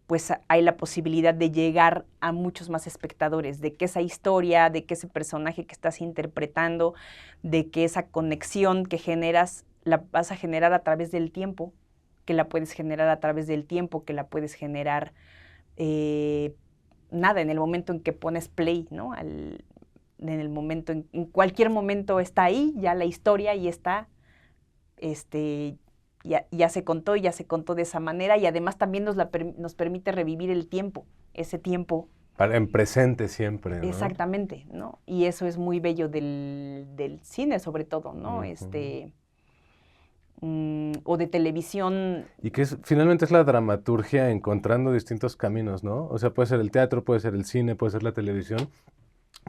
pues hay la posibilidad de llegar a muchos más espectadores, de que esa historia, de que ese personaje que estás interpretando, de que esa conexión que generas, la vas a generar a través del tiempo, que la puedes generar a través del tiempo, que la puedes generar, nada, en el momento en que pones play, ¿no? En el momento, en cualquier momento está ahí ya la historia y está, ya se contó y ya se contó de esa manera y además también nos permite revivir el tiempo, ese tiempo. En presente siempre, ¿no? Exactamente, ¿no? Y eso es muy bello del cine sobre todo, ¿no? O de televisión. Y que finalmente es la dramaturgia encontrando distintos caminos, ¿no? O sea, puede ser el teatro, puede ser el cine, puede ser la televisión,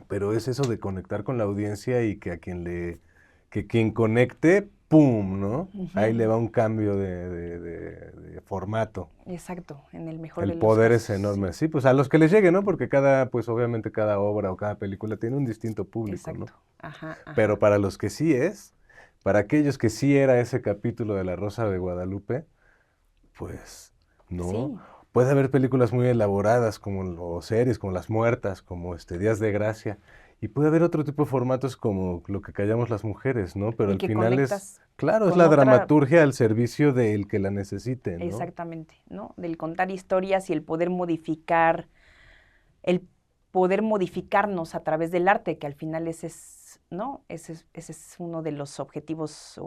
pero es eso de conectar con la audiencia y que que quien conecte, ¡pum!, ¿no? Ahí le va un cambio de formato. Exacto, en el mejor El de los poder casos. es enorme. Sí, pues a los que les llegue, ¿no? Porque pues obviamente cada obra o cada película tiene un distinto público, Exacto. ¿no? Ajá. Pero para los que sí para aquellos que sí era ese capítulo de La Rosa de Guadalupe, pues, ¿no? Sí. Puede haber películas muy elaboradas o series como Las Muertas, como Días de Gracia, y puede haber otro tipo de formatos como Lo que callamos las mujeres, ¿no? Pero Y al que final conectas claro, es con la otra. dramaturgia al servicio del que la necesite, ¿no? Exactamente, ¿no? Del contar historias y el poder modificarnos a través del arte, que al final ese es, ¿no? Ese es uno de los objetivos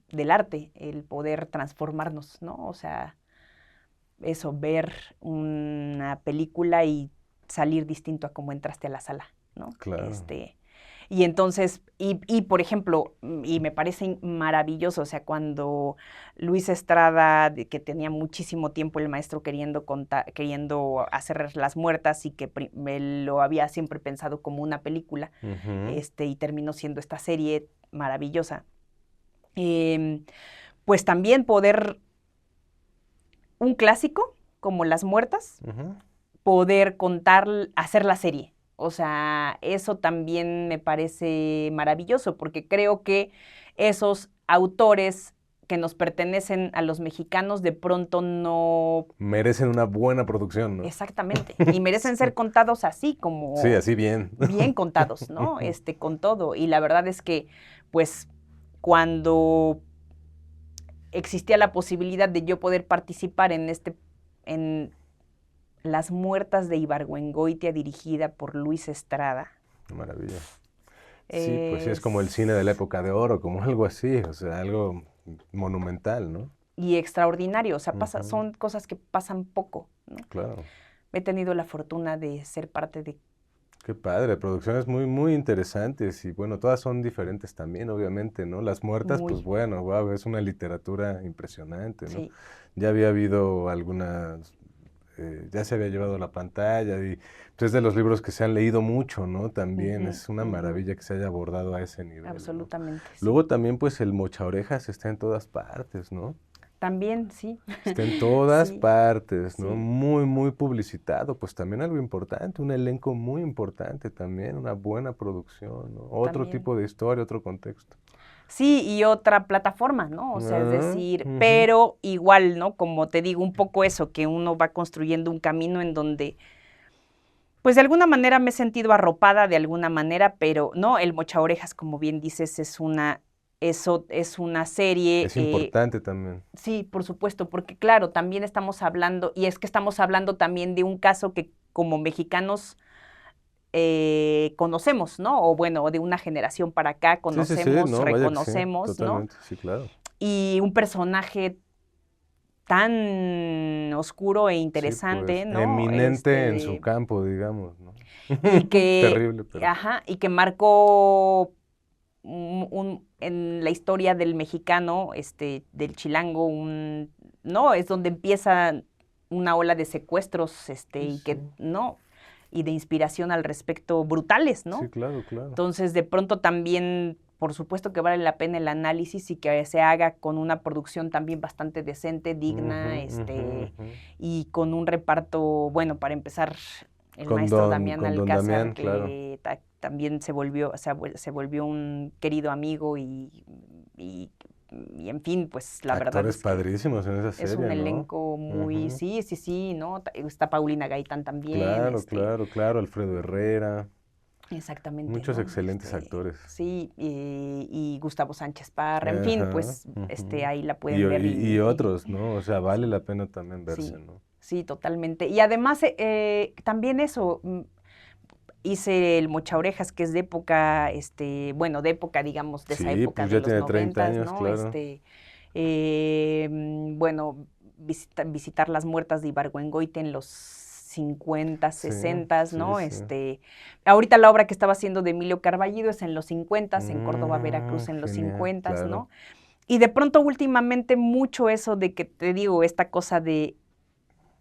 del arte, el poder transformarnos, ¿no? O sea, eso, ver una película y salir distinto a como entraste a la sala, ¿no? Claro. Y entonces, por ejemplo, y me parece maravilloso, o sea, cuando Luis Estrada, que tenía muchísimo tiempo el maestro queriendo hacer Las Muertas y que él lo había siempre pensado como una película, y terminó siendo esta serie maravillosa, pues también poder, un clásico como Las Muertas, poder hacer la serie. O sea, eso también me parece maravilloso porque creo que esos autores que nos pertenecen a los mexicanos de pronto no... Merecen una buena producción, ¿no? Exactamente. Y merecen ser contados así como... Sí, así bien. Bien contados, ¿no? Con todo. Y la verdad es que, pues, cuando existía la posibilidad de yo poder participar en Las Muertas de Ibargüengoitia, dirigida por Luis Estrada. Maravilla. Sí, pues sí, es como el cine de la época de oro, como algo así, o sea, algo monumental, ¿no? Y extraordinario, o sea, son cosas que pasan poco, ¿no? Claro. He tenido la fortuna de ser parte de... Qué padre, producciones muy, muy interesantes y bueno, todas son diferentes también, obviamente, ¿no? Las Muertas, pues bueno, wow, es una literatura impresionante, ¿no? Sí. Ya había habido algunas, ya se había llevado a la pantalla y pues, es de los libros que se han leído mucho, ¿no? También es una maravilla que se haya abordado a ese nivel, Absolutamente. ¿no? Sí. Luego también pues el Mochaorejas está en todas partes, ¿no? También, sí. Está en todas partes, ¿no? Sí. Muy, muy publicitado. Pues también algo importante, un elenco muy importante también, una buena producción, ¿no? Otro tipo de historia, otro contexto. Sí, y otra plataforma, ¿no? O sea, es decir, pero igual, ¿no? Como te digo, un poco eso, que uno va construyendo un camino en donde, pues de alguna manera me he sentido arropada de alguna manera, pero no, el Mochaorejas, como bien dices, es una serie. Es importante también. Sí, por supuesto, porque claro, también estamos hablando, y es que estamos hablando también de un caso que como mexicanos conocemos, ¿no? O bueno, de una generación para acá conocemos, no, reconocemos, vaya que sí, totalmente, ¿no? Sí, claro. Y un personaje tan oscuro e Sí, interesante, pues, ¿no? eminente en su campo, digamos, ¿no? Y que, Terrible, pero ajá, y que marcó en la historia del mexicano, del chilango, ¿no? Es donde empieza una ola de secuestros, sí, y que, sí. ¿no? Y de inspiración al respecto brutales, Sí, ¿no? claro, claro. Entonces, de pronto también, por supuesto que vale la pena el análisis y que se haga con una producción también bastante decente, digna, Ujú. y con un reparto, bueno, para empezar, el Con maestro Damián Don Alcázar, Damián, claro. que también se volvió un querido amigo y, en fin, pues la verdad Actores es que padrísimos en esa es un serie, ¿no? elenco muy, Ujú. sí, ¿no? Está Paulina Gaitán también, Claro, claro, claro. Alfredo Herrera. exactamente, Muchos ¿no? excelentes actores. Sí, y Gustavo Sánchez Parra, en fin, Ajá. pues Ujú. ahí la pueden ver Y otros, ¿no? O sea, vale sí, la pena también verse, sí, ¿no? sí, totalmente. Y además, también eso, hice el Mocha Orejas, que es de época, bueno, de época, digamos, de esa Sí, época pues de ya los tiene 30 noventas, años, ¿no? claro. Bueno, visitar las muertas de Ibargüengoitia en los 50, Sí, 60, sí, ¿no? sí. Ahorita la obra que estaba haciendo de Emilio Carballido es en los 50, en Córdoba, Veracruz en los Genial, 50, claro. ¿no? Y de pronto últimamente mucho eso de que te digo, esta cosa de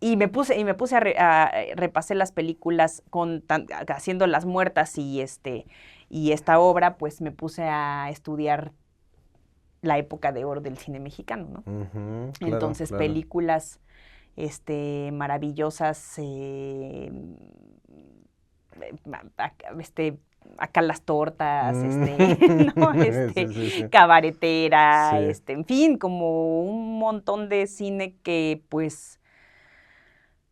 y me puse repasé las películas haciendo Las Muertas y esta obra, pues me puse a estudiar la época de oro del cine mexicano, ¿no? Ujú, claro, Entonces, claro. películas maravillosas, acá las tortas, ¿no? Sí, sí, sí. Cabaretera, Sí. en fin, como un montón de cine que, pues,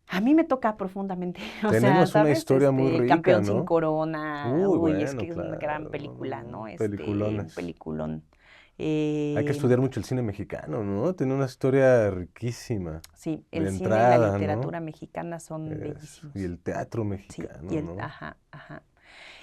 a mí me toca profundamente, o sea, Tenemos una ¿sabes? historia muy rica, Campeón sin ¿no? corona, Uy, uy, es bueno, que es una gran claro. película, ¿no? Un Peliculones. peliculón. Hay que estudiar mucho el cine mexicano, ¿no? Tiene una historia riquísima Sí, de el cine y la entrada, ¿no? literatura mexicana son Y bellísimos. el teatro Sí, mexicano, ¿no? ajá, ajá.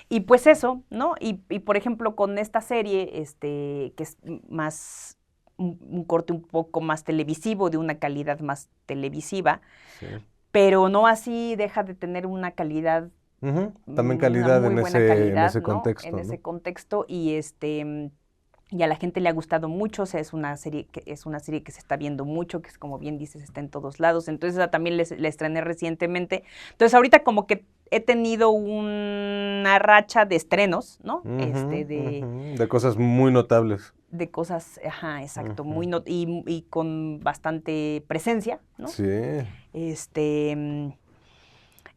Y pues eso, ¿no? Y por ejemplo, con esta serie, que es más, un corte un poco más televisivo, de una calidad más televisiva, Sí. pero no así deja de tener una calidad, Ujú. También una calidad muy buena en calidad, ese ¿no? En contexto, ese ¿no? contexto y a la gente le ha gustado mucho, o sea, es una serie que se está viendo mucho, que es como bien dices, está en todos lados. Entonces, esa también la estrené recientemente. Entonces, ahorita como que he tenido una racha de estrenos, ¿no? Ujú, ujú. De cosas muy notables. De cosas, ajá, exacto, Ujú. y con bastante presencia, ¿no? Sí. Este, mm,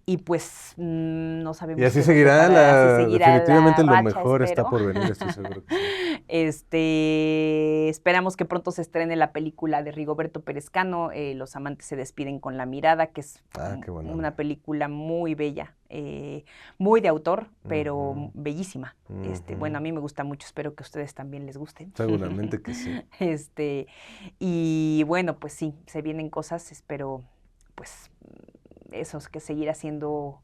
y pues no Y sabemos así qué nos seguirá deparará, así seguirá la definitivamente lo racha, mejor está espero. por venir, estoy seguro que sí. Esperamos que pronto se estrene la película de Rigoberto Perezcano, Los amantes se despiden con la mirada, que es Ah, qué buena una onda. película muy bella, muy de autor, pero Ujú, bellísima. Bueno, ujú. a mí me gusta mucho, espero que a ustedes también les guste. Seguramente que sí. Y bueno, pues sí, se vienen cosas, espero, pues, esos que seguir haciendo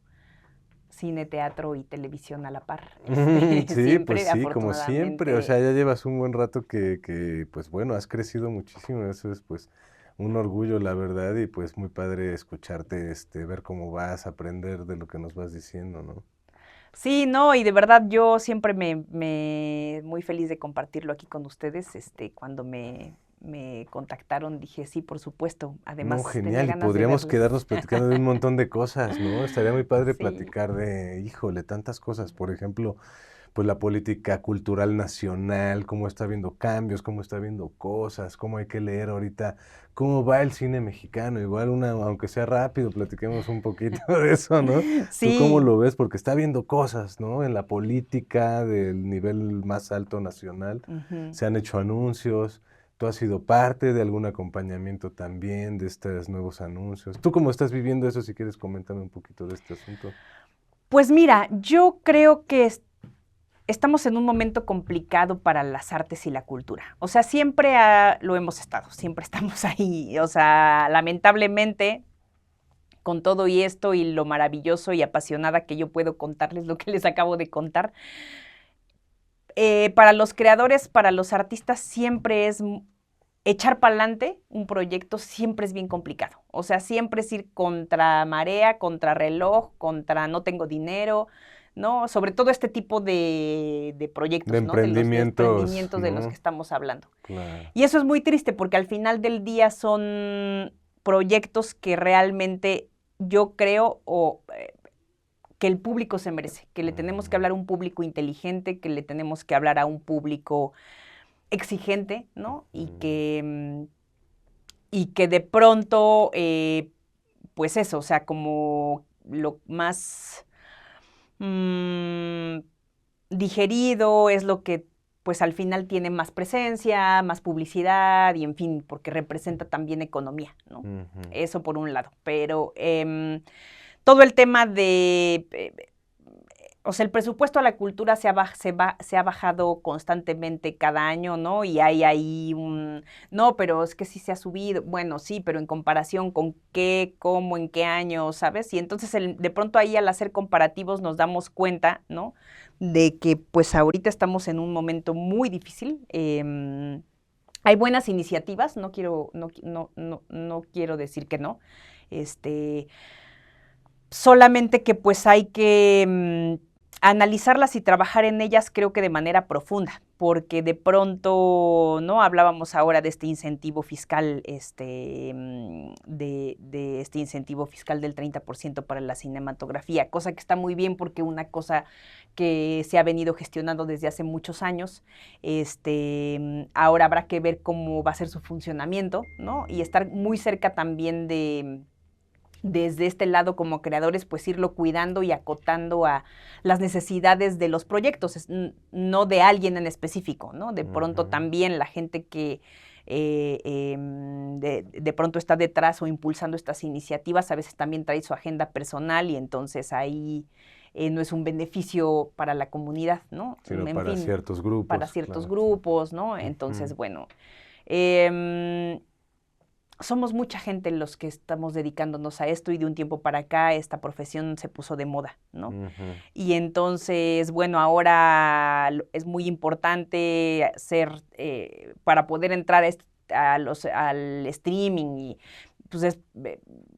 cine, teatro y televisión a la par, Sí, pues siempre, sí, como siempre, o sea, afortunadamente. ya llevas un buen rato pues bueno, has crecido muchísimo, eso es pues un orgullo, la verdad, y pues muy padre escucharte, ver cómo vas, aprender de lo que nos vas diciendo, ¿no? Sí, no, y de verdad yo siempre muy feliz de compartirlo aquí con ustedes. Cuando me contactaron dije, sí, por supuesto. No, Además, tenía genial, y ganas de podríamos verles. quedarnos platicando de un montón de cosas, ¿no? Estaría muy padre Sí, platicar híjole, tantas cosas, por ejemplo, pues la política cultural nacional, cómo está habiendo cambios, cómo está habiendo cosas, cómo hay que leer ahorita, cómo va el cine mexicano, igual aunque sea rápido, platiquemos un poquito de eso, ¿no? ¿Tú cómo sí, lo ves? Porque está habiendo cosas, ¿no? En la política del nivel más alto nacional, ujú. se han hecho anuncios. ¿Tú has sido parte de algún acompañamiento también de estos nuevos anuncios? ¿Tú cómo estás viviendo eso? Si quieres, coméntame un poquito de este asunto. Pues mira, yo creo que estamos en un momento complicado para las artes y la cultura. O sea, siempre lo hemos estado, siempre estamos ahí. O sea, lamentablemente, con todo y esto y lo maravilloso y apasionada que yo puedo contarles lo que les acabo de contar, para los creadores, para los artistas, siempre es echar para adelante un proyecto siempre es bien complicado. O sea, siempre es ir contra marea, contra reloj, contra no tengo dinero, ¿no? Sobre todo este tipo de De proyectos, ¿no? De los emprendimientos, emprendimientos de los que ¿no? estamos hablando. Claro. Y eso es muy triste porque al final del día son proyectos que realmente yo creo que el público se merece, que le tenemos que hablar a un público inteligente, que le tenemos que hablar a un público exigente, ¿no? Y que de pronto, pues eso, o sea, como lo más digerido es lo que pues al final tiene más presencia, más publicidad y en fin, porque representa también economía, ¿no? Eso por un lado. Pero todo el tema de o sea, el presupuesto a la cultura se ha bajado constantemente cada año, ¿no? Y hay ahí no, pero es que sí se ha subido. Bueno, sí, pero en comparación con qué, cómo, en qué año, ¿sabes? Y entonces de pronto ahí al hacer comparativos nos damos cuenta, ¿no? De que pues ahorita estamos en un momento muy difícil. Hay buenas iniciativas, no quiero decir que no. Solamente que pues hay que analizarlas y trabajar en ellas creo que de manera profunda, porque de pronto, ¿no? Hablábamos ahora de este incentivo fiscal, de este incentivo fiscal del 30% para la cinematografía, cosa que está muy bien porque una cosa que se ha venido gestionando desde hace muchos años, ahora habrá que ver cómo va a ser su funcionamiento, ¿no? Y estar muy cerca también desde este lado como creadores, pues irlo cuidando y acotando a las necesidades de los proyectos, no de alguien en específico, ¿no? De pronto también la gente que de pronto está detrás o impulsando estas iniciativas, a veces también trae su agenda personal y entonces ahí no es un beneficio para la comunidad, ¿no? Sino En para fin, ciertos grupos. para ciertos Claro. grupos, ¿no? Entonces, bueno, somos mucha gente los que estamos dedicándonos a esto y de un tiempo para acá esta profesión se puso de moda, ¿no? Y entonces, bueno, ahora es muy importante para poder entrar al streaming y pues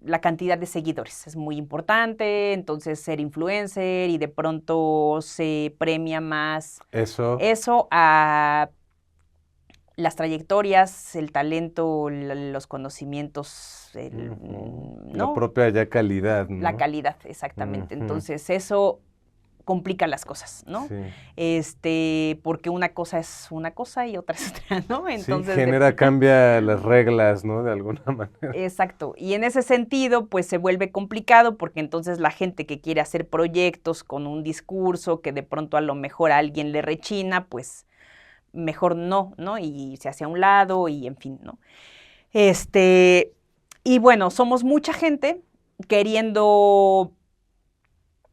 la cantidad de seguidores es muy importante, entonces ser influencer y de pronto se premia más eso a las trayectorias, el talento, los conocimientos, ¿no? La propia ya calidad, ¿no? La calidad, exactamente. Entonces, eso complica las cosas, ¿no? Sí. Porque una cosa es una cosa y otra es otra, ¿no? Entonces, sí, cambia las reglas, ¿no? De alguna manera. Exacto. Y en ese sentido, pues se vuelve complicado porque entonces la gente que quiere hacer proyectos con un discurso que de pronto a lo mejor a alguien le rechina, pues mejor no, ¿no? Y se hace a un lado y en fin, ¿no? Y bueno, somos mucha gente queriendo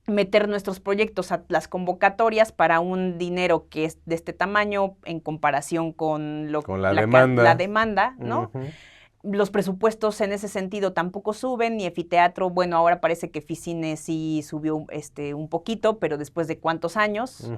meter nuestros proyectos a las convocatorias para un dinero que es de este tamaño en comparación con la demanda, ¿no? Los presupuestos en ese sentido tampoco suben, ni Efiteatro, bueno, ahora parece que Ficine sí subió un poquito, pero después de cuántos años,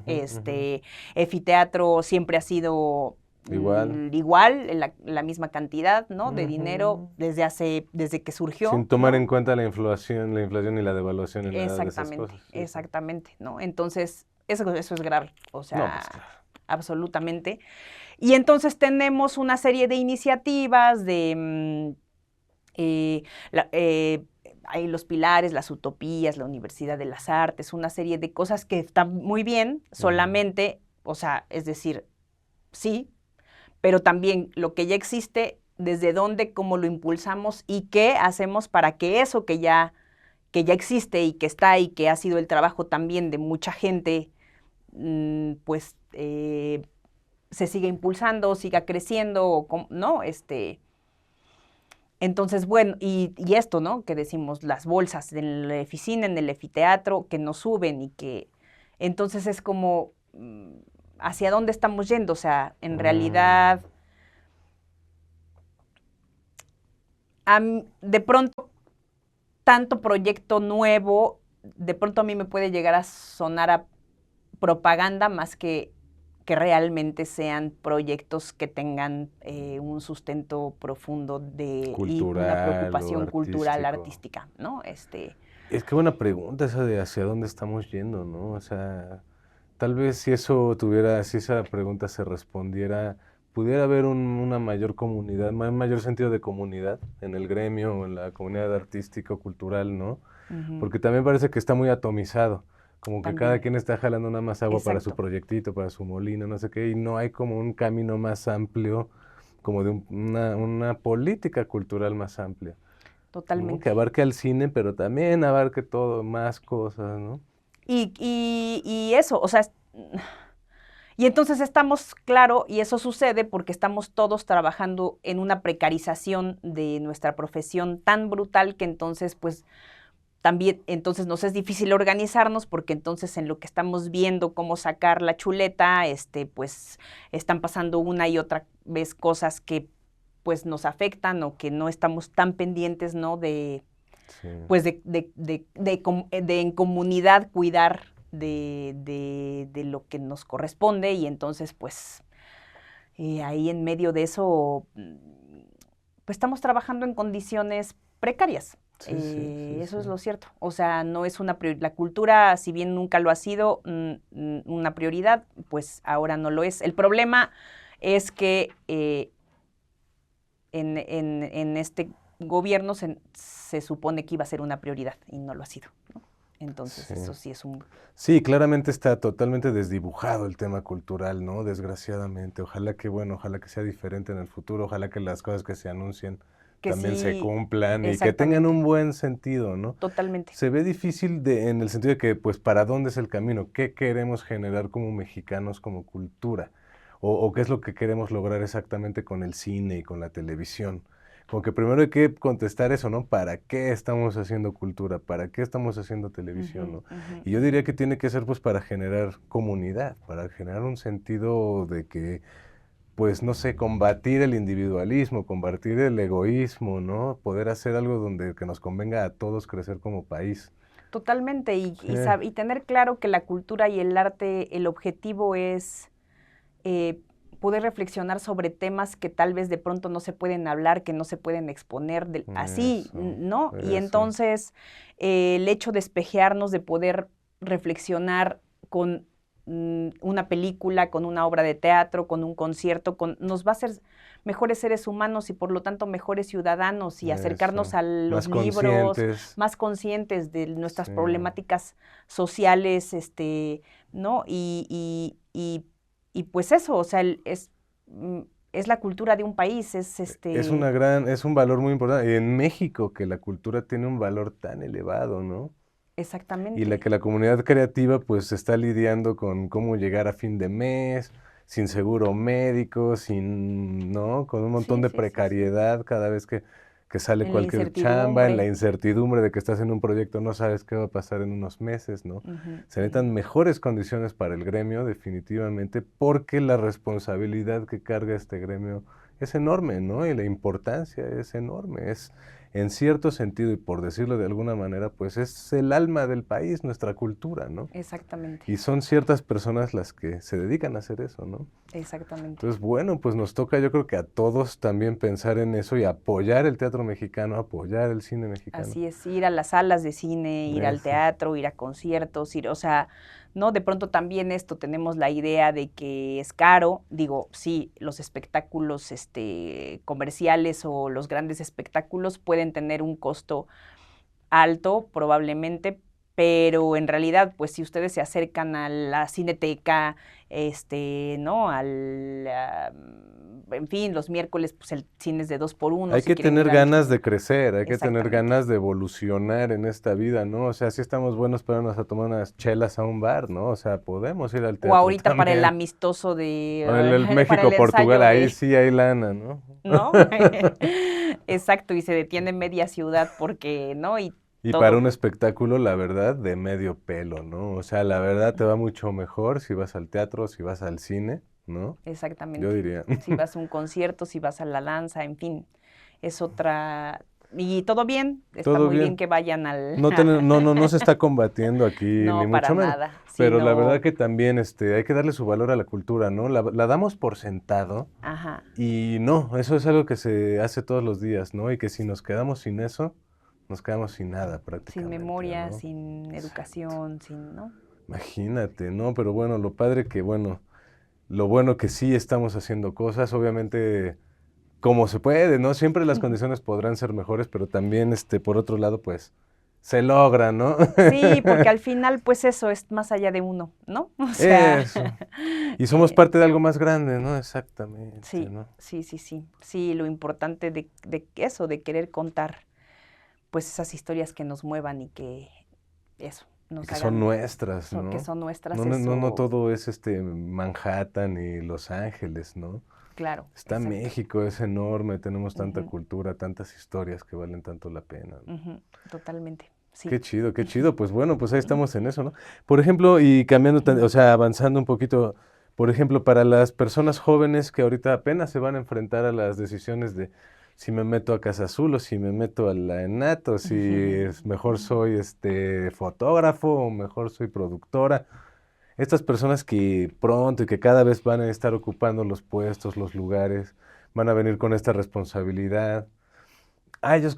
Efiteatro siempre ha sido igual la misma cantidad, ¿no? De dinero desde que surgió. Sin tomar ¿no? en cuenta la inflación y la devaluación en nada de esas cosas. Exactamente, ¿no? Entonces, eso es grave, o sea, no, pues, claro. Absolutamente. Y entonces tenemos una serie de iniciativas hay los pilares, las utopías, la Universidad de las Artes, una serie de cosas que están muy bien, solamente, o sea, es decir, sí, pero también lo que ya existe, desde dónde, cómo lo impulsamos y qué hacemos para que eso que ya existe y que está y que ha sido el trabajo también de mucha gente, pues se siga impulsando, siga creciendo, ¿no? Entonces, bueno, y esto, ¿no? Que decimos, las bolsas en la oficina, en el Efiteatro, que nos suben y que... Entonces es como, ¿hacia dónde estamos yendo? O sea, en realidad, de pronto, tanto proyecto nuevo, de pronto a mí me puede llegar a sonar a propaganda más que que realmente sean proyectos que tengan un sustento profundo y una preocupación cultural, artística, ¿no? Es que buena pregunta esa de hacia dónde estamos yendo, ¿no? O sea, tal vez si esa pregunta se respondiera, pudiera haber una mayor comunidad, un mayor sentido de comunidad en el gremio o en la comunidad artístico-cultural, ¿no? Porque también parece que está muy atomizado. Como que cada quien está jalando nada más agua para su proyectito, para su molino, no sé qué, y no hay como un camino más amplio, como de una política cultural más amplia. Totalmente. ¿No? Que abarque al cine, pero también abarque todo, más cosas, ¿no? Y eso, o sea, y entonces estamos, claro, y eso sucede porque estamos todos trabajando en una precarización de nuestra profesión tan brutal que entonces, pues, también, entonces nos es difícil organizarnos porque entonces en lo que estamos viendo cómo sacar la chuleta, pues están pasando una y otra vez cosas que pues nos afectan o que no estamos tan pendientes, ¿no? Pues de en comunidad cuidar de lo que nos corresponde y entonces pues ahí en medio de eso pues estamos trabajando en condiciones precarias. Eso es lo cierto. O sea, no es la cultura, si bien nunca lo ha sido una prioridad, pues ahora no lo es. El problema es que en este gobierno se supone que iba a ser una prioridad y no lo ha sido, ¿no? Entonces eso sí es un... Sí, claramente está totalmente desdibujado el tema cultural, ¿no? Desgraciadamente. Ojalá que sea diferente en el futuro, ojalá que las cosas que se anuncien también se cumplan y que tengan un buen sentido, ¿no? Totalmente. Se ve difícil en el sentido de que, pues, ¿para dónde es el camino? ¿Qué queremos generar como mexicanos, como cultura? ¿O qué es lo que queremos lograr exactamente con el cine y con la televisión? Como que primero hay que contestar eso, ¿no? ¿Para qué estamos haciendo cultura? ¿Para qué estamos haciendo televisión, ¿no? Y yo diría que tiene que ser, pues, para generar comunidad, para generar un sentido de que pues no sé, combatir el individualismo, combatir el egoísmo, ¿no? Poder hacer algo que nos convenga a todos crecer como país. Totalmente, y tener claro que la cultura y el arte, el objetivo es poder reflexionar sobre temas que tal vez de pronto no se pueden hablar, que no se pueden exponer así, ¿no? Y entonces el hecho de espejearnos, de poder reflexionar con una película, con una obra de teatro, con un concierto, nos va a hacer mejores seres humanos y por lo tanto mejores ciudadanos y acercarnos a los libros, más conscientes de nuestras problemáticas sociales, ¿no? Y pues eso, o sea, es la cultura de un país, es un valor muy importante. Y en México, que la cultura tiene un valor tan elevado, ¿no? Exactamente. Y que la comunidad creativa pues está lidiando con cómo llegar a fin de mes, sin seguro médico, ¿no? Con un montón de precariedad cada vez que sale cualquier chamba, en la incertidumbre de que estás en un proyecto, no sabes qué va a pasar en unos meses, ¿no? Se necesitan mejores condiciones para el gremio, definitivamente, porque la responsabilidad que carga este gremio es enorme, ¿no? Y la importancia es enorme, en cierto sentido, y por decirlo de alguna manera, pues es el alma del país, nuestra cultura, ¿no? Exactamente. Y son ciertas personas las que se dedican a hacer eso, ¿no? Exactamente. Entonces, bueno, pues nos toca, yo creo que a todos también pensar en eso y apoyar el teatro mexicano, apoyar el cine mexicano. Así es, ir a las salas de cine, ir al teatro, ir a conciertos, o sea, ¿no? De pronto también tenemos la idea de que es caro, digo, sí, los espectáculos comerciales o los grandes espectáculos pueden tener un costo alto probablemente, pero en realidad, pues si ustedes se acercan a la Cineteca, ¿no? En fin, los miércoles, pues el cine es de 2x1. Hay que tener ganas de crecer, hay que tener ganas de evolucionar en esta vida, ¿no? O sea, si estamos buenos para irnos a tomar unas chelas a un bar, ¿no? O sea, podemos ir al teatro. O ahorita también. Para el amistoso de... el México-Portugal, ahí sí hay lana, ¿no? ¿No? Exacto, y se detiene media ciudad porque, ¿no? Y para un espectáculo, la verdad, de medio pelo, ¿no? O sea, la verdad te va mucho mejor si vas al teatro, si vas al cine, ¿no? Exactamente. Yo diría. Si vas a un concierto, si vas a la danza, en fin, es otra Y todo bien, está Todo muy bien bien. que vayan al... No se está combatiendo aquí, No, ni para mucho menos. nada, Pero la verdad sino... que también hay que darle su valor a la cultura, ¿no? La damos por sentado Ajá, y no, eso es algo que se hace todos los días, ¿no? Y que si nos quedamos sin eso, nos quedamos sin nada sin prácticamente, memoria, ¿no? sin Exacto. educación, sin... ¿no? Imagínate, ¿no? Pero bueno, lo padre que, bueno, lo bueno que sí estamos haciendo cosas, obviamente, como se puede, ¿no? Siempre las condiciones podrán ser mejores, pero también, por otro lado, pues, se logra, ¿no? Sí, porque al final, pues eso es más allá de uno, ¿no? O sea, Eso. Y somos eh, parte de algo más grande, ¿no? Exactamente, sí, ¿no? sí, sí, sí. Sí, lo importante de eso, de querer contar, pues esas historias que nos muevan y que eso, Y nos que son hagan, nuestras, que ¿no? son nuestras, No eso, todo es Manhattan y Los Ángeles, ¿no? claro, Está exacto. México, es enorme, tenemos tanta Ujú, cultura, tantas historias que valen tanto la pena, ¿no? ujú, totalmente, sí. Qué chido, qué chido. Pues bueno, pues ahí estamos en eso, ¿no? Por ejemplo, y cambiando, o sea, avanzando un poquito, por ejemplo, para las personas jóvenes que ahorita apenas se van a enfrentar a las decisiones de si me meto a Casa Azul o si me meto a la ENAT o si es mejor soy fotógrafo o mejor soy productora. Estas personas que pronto y que cada vez van a estar ocupando los puestos, los lugares, van a venir con esta responsabilidad. A ellos,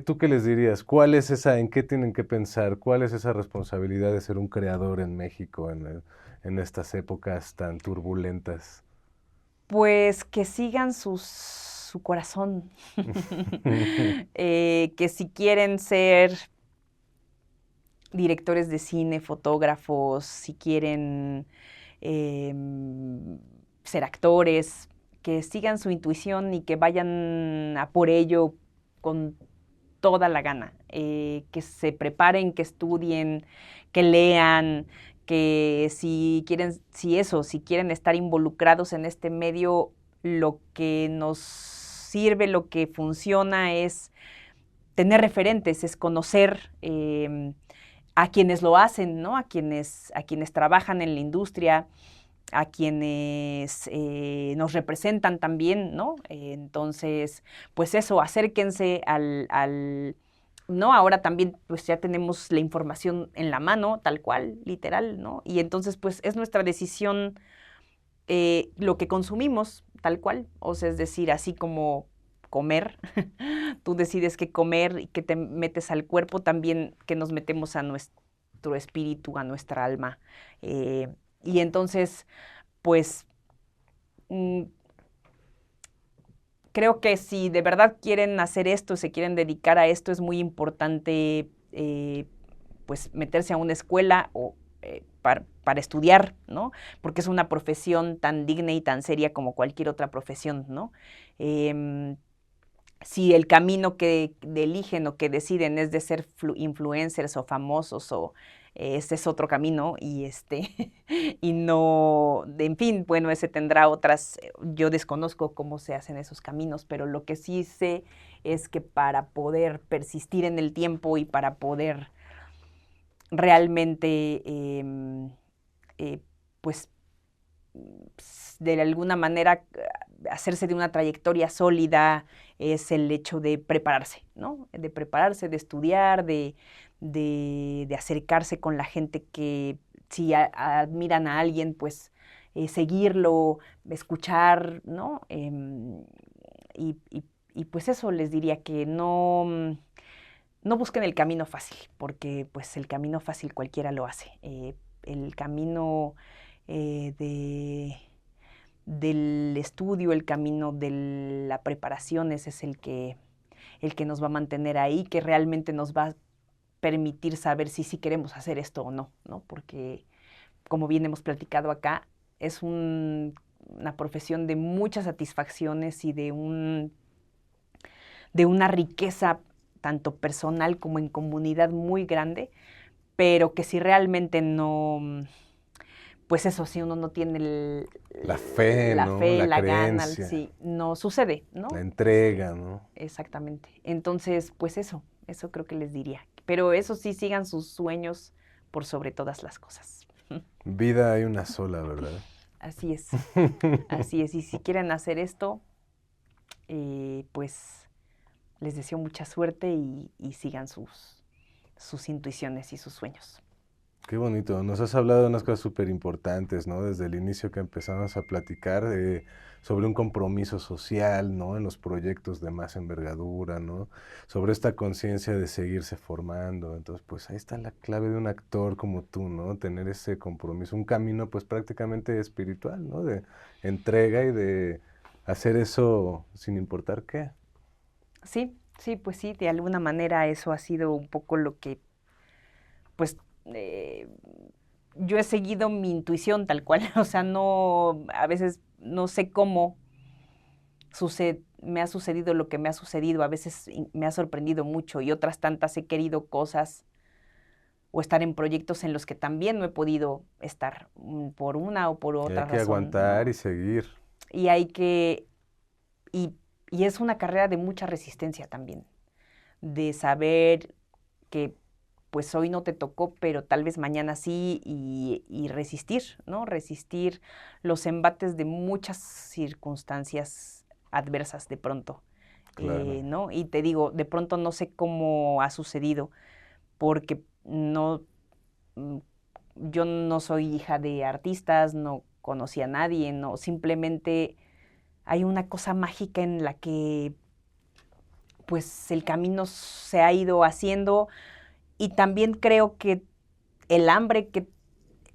¿tú qué les dirías? ¿Cuál es en qué tienen que pensar? ¿Cuál es esa responsabilidad de ser un creador en México en estas épocas tan turbulentas? Pues que sigan su corazón, que si quieren ser directores de cine, fotógrafos, si quieren ser actores, que sigan su intuición y que vayan a por ello con toda la gana, que se preparen, que estudien, que lean, que si quieren estar involucrados en este medio, lo que nos sirve, lo que funciona es tener referentes, es conocer a quienes lo hacen, ¿no? A quienes trabajan en la industria, a quienes nos representan también, ¿no? Entonces, pues eso, acérquense ¿no? Ahora también pues ya tenemos la información en la mano, tal cual, literal, ¿no? Y entonces pues es nuestra decisión lo que consumimos, tal cual, o sea, es decir, así como comer, tú decides qué comer y qué te metes al cuerpo, también que nos metemos a nuestro espíritu, a nuestra alma. Eh, y entonces, pues mm, creo que si de verdad quieren hacer esto, se quieren dedicar a esto, es muy importante pues meterse a una escuela o para estudiar, ¿no? Porque es una profesión tan digna y tan seria como cualquier otra profesión, ¿no? Si el camino que eligen o que deciden es de ser influencers o famosos o ese es otro camino y y no, en fin, bueno, ese tendrá otras, yo desconozco cómo se hacen esos caminos, pero lo que sí sé es que para poder persistir en el tiempo y para poder realmente, eh, pues, de alguna manera hacerse de una trayectoria sólida es el hecho de prepararse, ¿no? De prepararse, de estudiar, de acercarse con la gente que si admiran a alguien, pues seguirlo, escuchar, ¿no? Y, y, y, pues eso les diría que no busquen el camino fácil, porque pues el camino fácil cualquiera lo hace. El camino de del estudio, el camino de la preparación, ese es el que nos va a mantener ahí, que realmente nos va a permitir saber si sí queremos hacer esto o no, ¿no? Porque, como bien hemos platicado acá, es una profesión de muchas satisfacciones y de una riqueza tanto personal como en comunidad muy grande, pero que si realmente no, pues eso, si uno no tiene La fe, la ¿no? fe, La la gana, creencia, sí, no sucede, la ¿no? entrega, ¿no? Exactamente. Entonces, pues eso creo que les diría. Pero eso sí, sigan sus sueños por sobre todas las cosas. Vida hay una sola, ¿verdad? Así es, así es. Y si quieren hacer esto, pues les deseo mucha suerte y sigan sus intuiciones y sus sueños. Qué bonito. Nos has hablado de unas cosas súper importantes, ¿no? Desde el inicio que empezamos a platicar sobre un compromiso social, ¿no? En los proyectos de más envergadura, ¿no? Sobre esta conciencia de seguirse formando. Entonces, pues ahí está la clave de un actor como tú, ¿no? Tener ese compromiso, un camino pues prácticamente espiritual, ¿no? De entrega y de hacer eso sin importar qué. Sí, sí, pues sí, de alguna manera eso ha sido un poco lo que, pues, eh, yo he seguido mi intuición tal cual, o sea, no, a veces no sé cómo me ha sucedido lo que me ha sucedido, a veces me ha sorprendido mucho y otras tantas he querido cosas o estar en proyectos en los que también no he podido estar por una o por Y hay otra que razón, aguantar y ¿no? seguir. Y hay que, y, y es una carrera de mucha resistencia también, de saber que pues hoy no te tocó, pero tal vez mañana sí, y resistir, ¿no? Resistir los embates de muchas circunstancias adversas de pronto, Claro, ¿no? Y te digo, de pronto no sé cómo ha sucedido, porque no, mm, yo no soy hija de artistas, no conocí a nadie, no, simplemente hay una cosa mágica en la que pues el camino se ha ido haciendo y también creo que el hambre que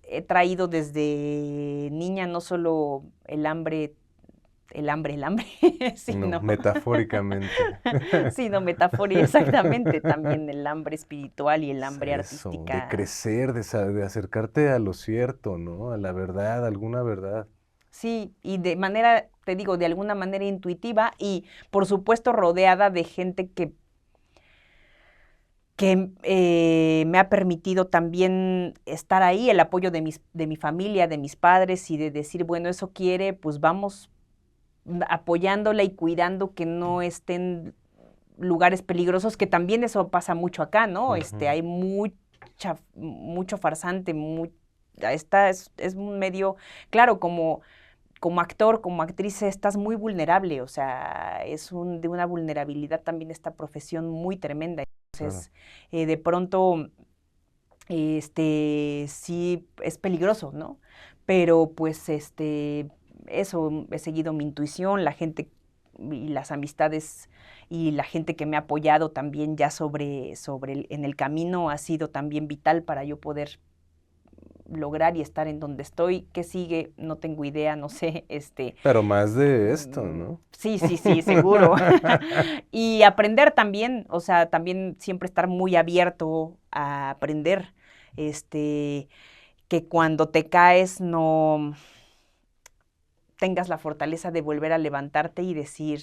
he traído desde niña, no solo el hambre, no, sino, metafóricamente. sino metáfora, exactamente, también el hambre espiritual y el Es hambre eso, de artística. crecer, de acercarte a lo cierto, ¿no? A la verdad, a alguna verdad. Sí, y de manera, te digo, de alguna manera intuitiva y por supuesto rodeada de gente que me ha permitido también estar ahí, el apoyo de mi familia, de mis padres y de decir, bueno, eso quiere, pues vamos apoyándola y cuidando que no estén lugares peligrosos, que también eso pasa mucho acá, ¿no? Ujú, Hay mucho farsante, es un medio, claro, como actor, como actriz, estás muy vulnerable, o sea, de una vulnerabilidad también esta profesión muy tremenda. claro. Entonces, de pronto, sí es peligroso, ¿no? Pero pues, eso, he seguido mi intuición, la gente y las amistades y la gente que me ha apoyado también ya en el camino ha sido también vital para yo poder lograr y estar en donde estoy. ¿Qué sigue? No tengo idea, no sé, Pero más de esto, ¿no? sí, sí, sí, seguro. Y aprender también, o sea, también siempre estar muy abierto a aprender, este, que cuando te caes no tengas la fortaleza de volver a levantarte y decir,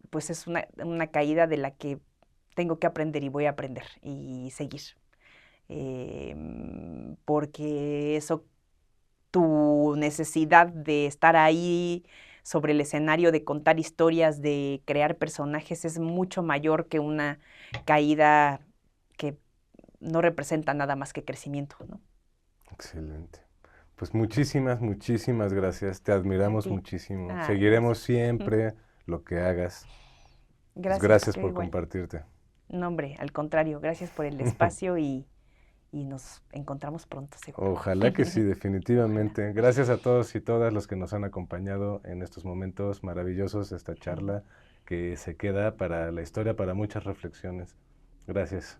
pues es una caída de la que tengo que aprender y voy a aprender y seguir. Porque eso, tu necesidad de estar ahí sobre el escenario, de contar historias, de crear personajes, es mucho mayor que una caída que no representa nada más que crecimiento, ¿no? Excelente. Pues muchísimas, muchísimas gracias. Te A admiramos ti. muchísimo. Ah, Seguiremos gracias. siempre lo que hagas. Pues Gracias, gracias yo por igual. compartirte. No, hombre, al contrario, gracias por el espacio y nos encontramos pronto, seguro. Ojalá que sí, Ojalá. definitivamente. Gracias a todos y todas los que nos han acompañado en estos momentos maravillosos, esta charla que se queda para la historia, para muchas reflexiones. Gracias.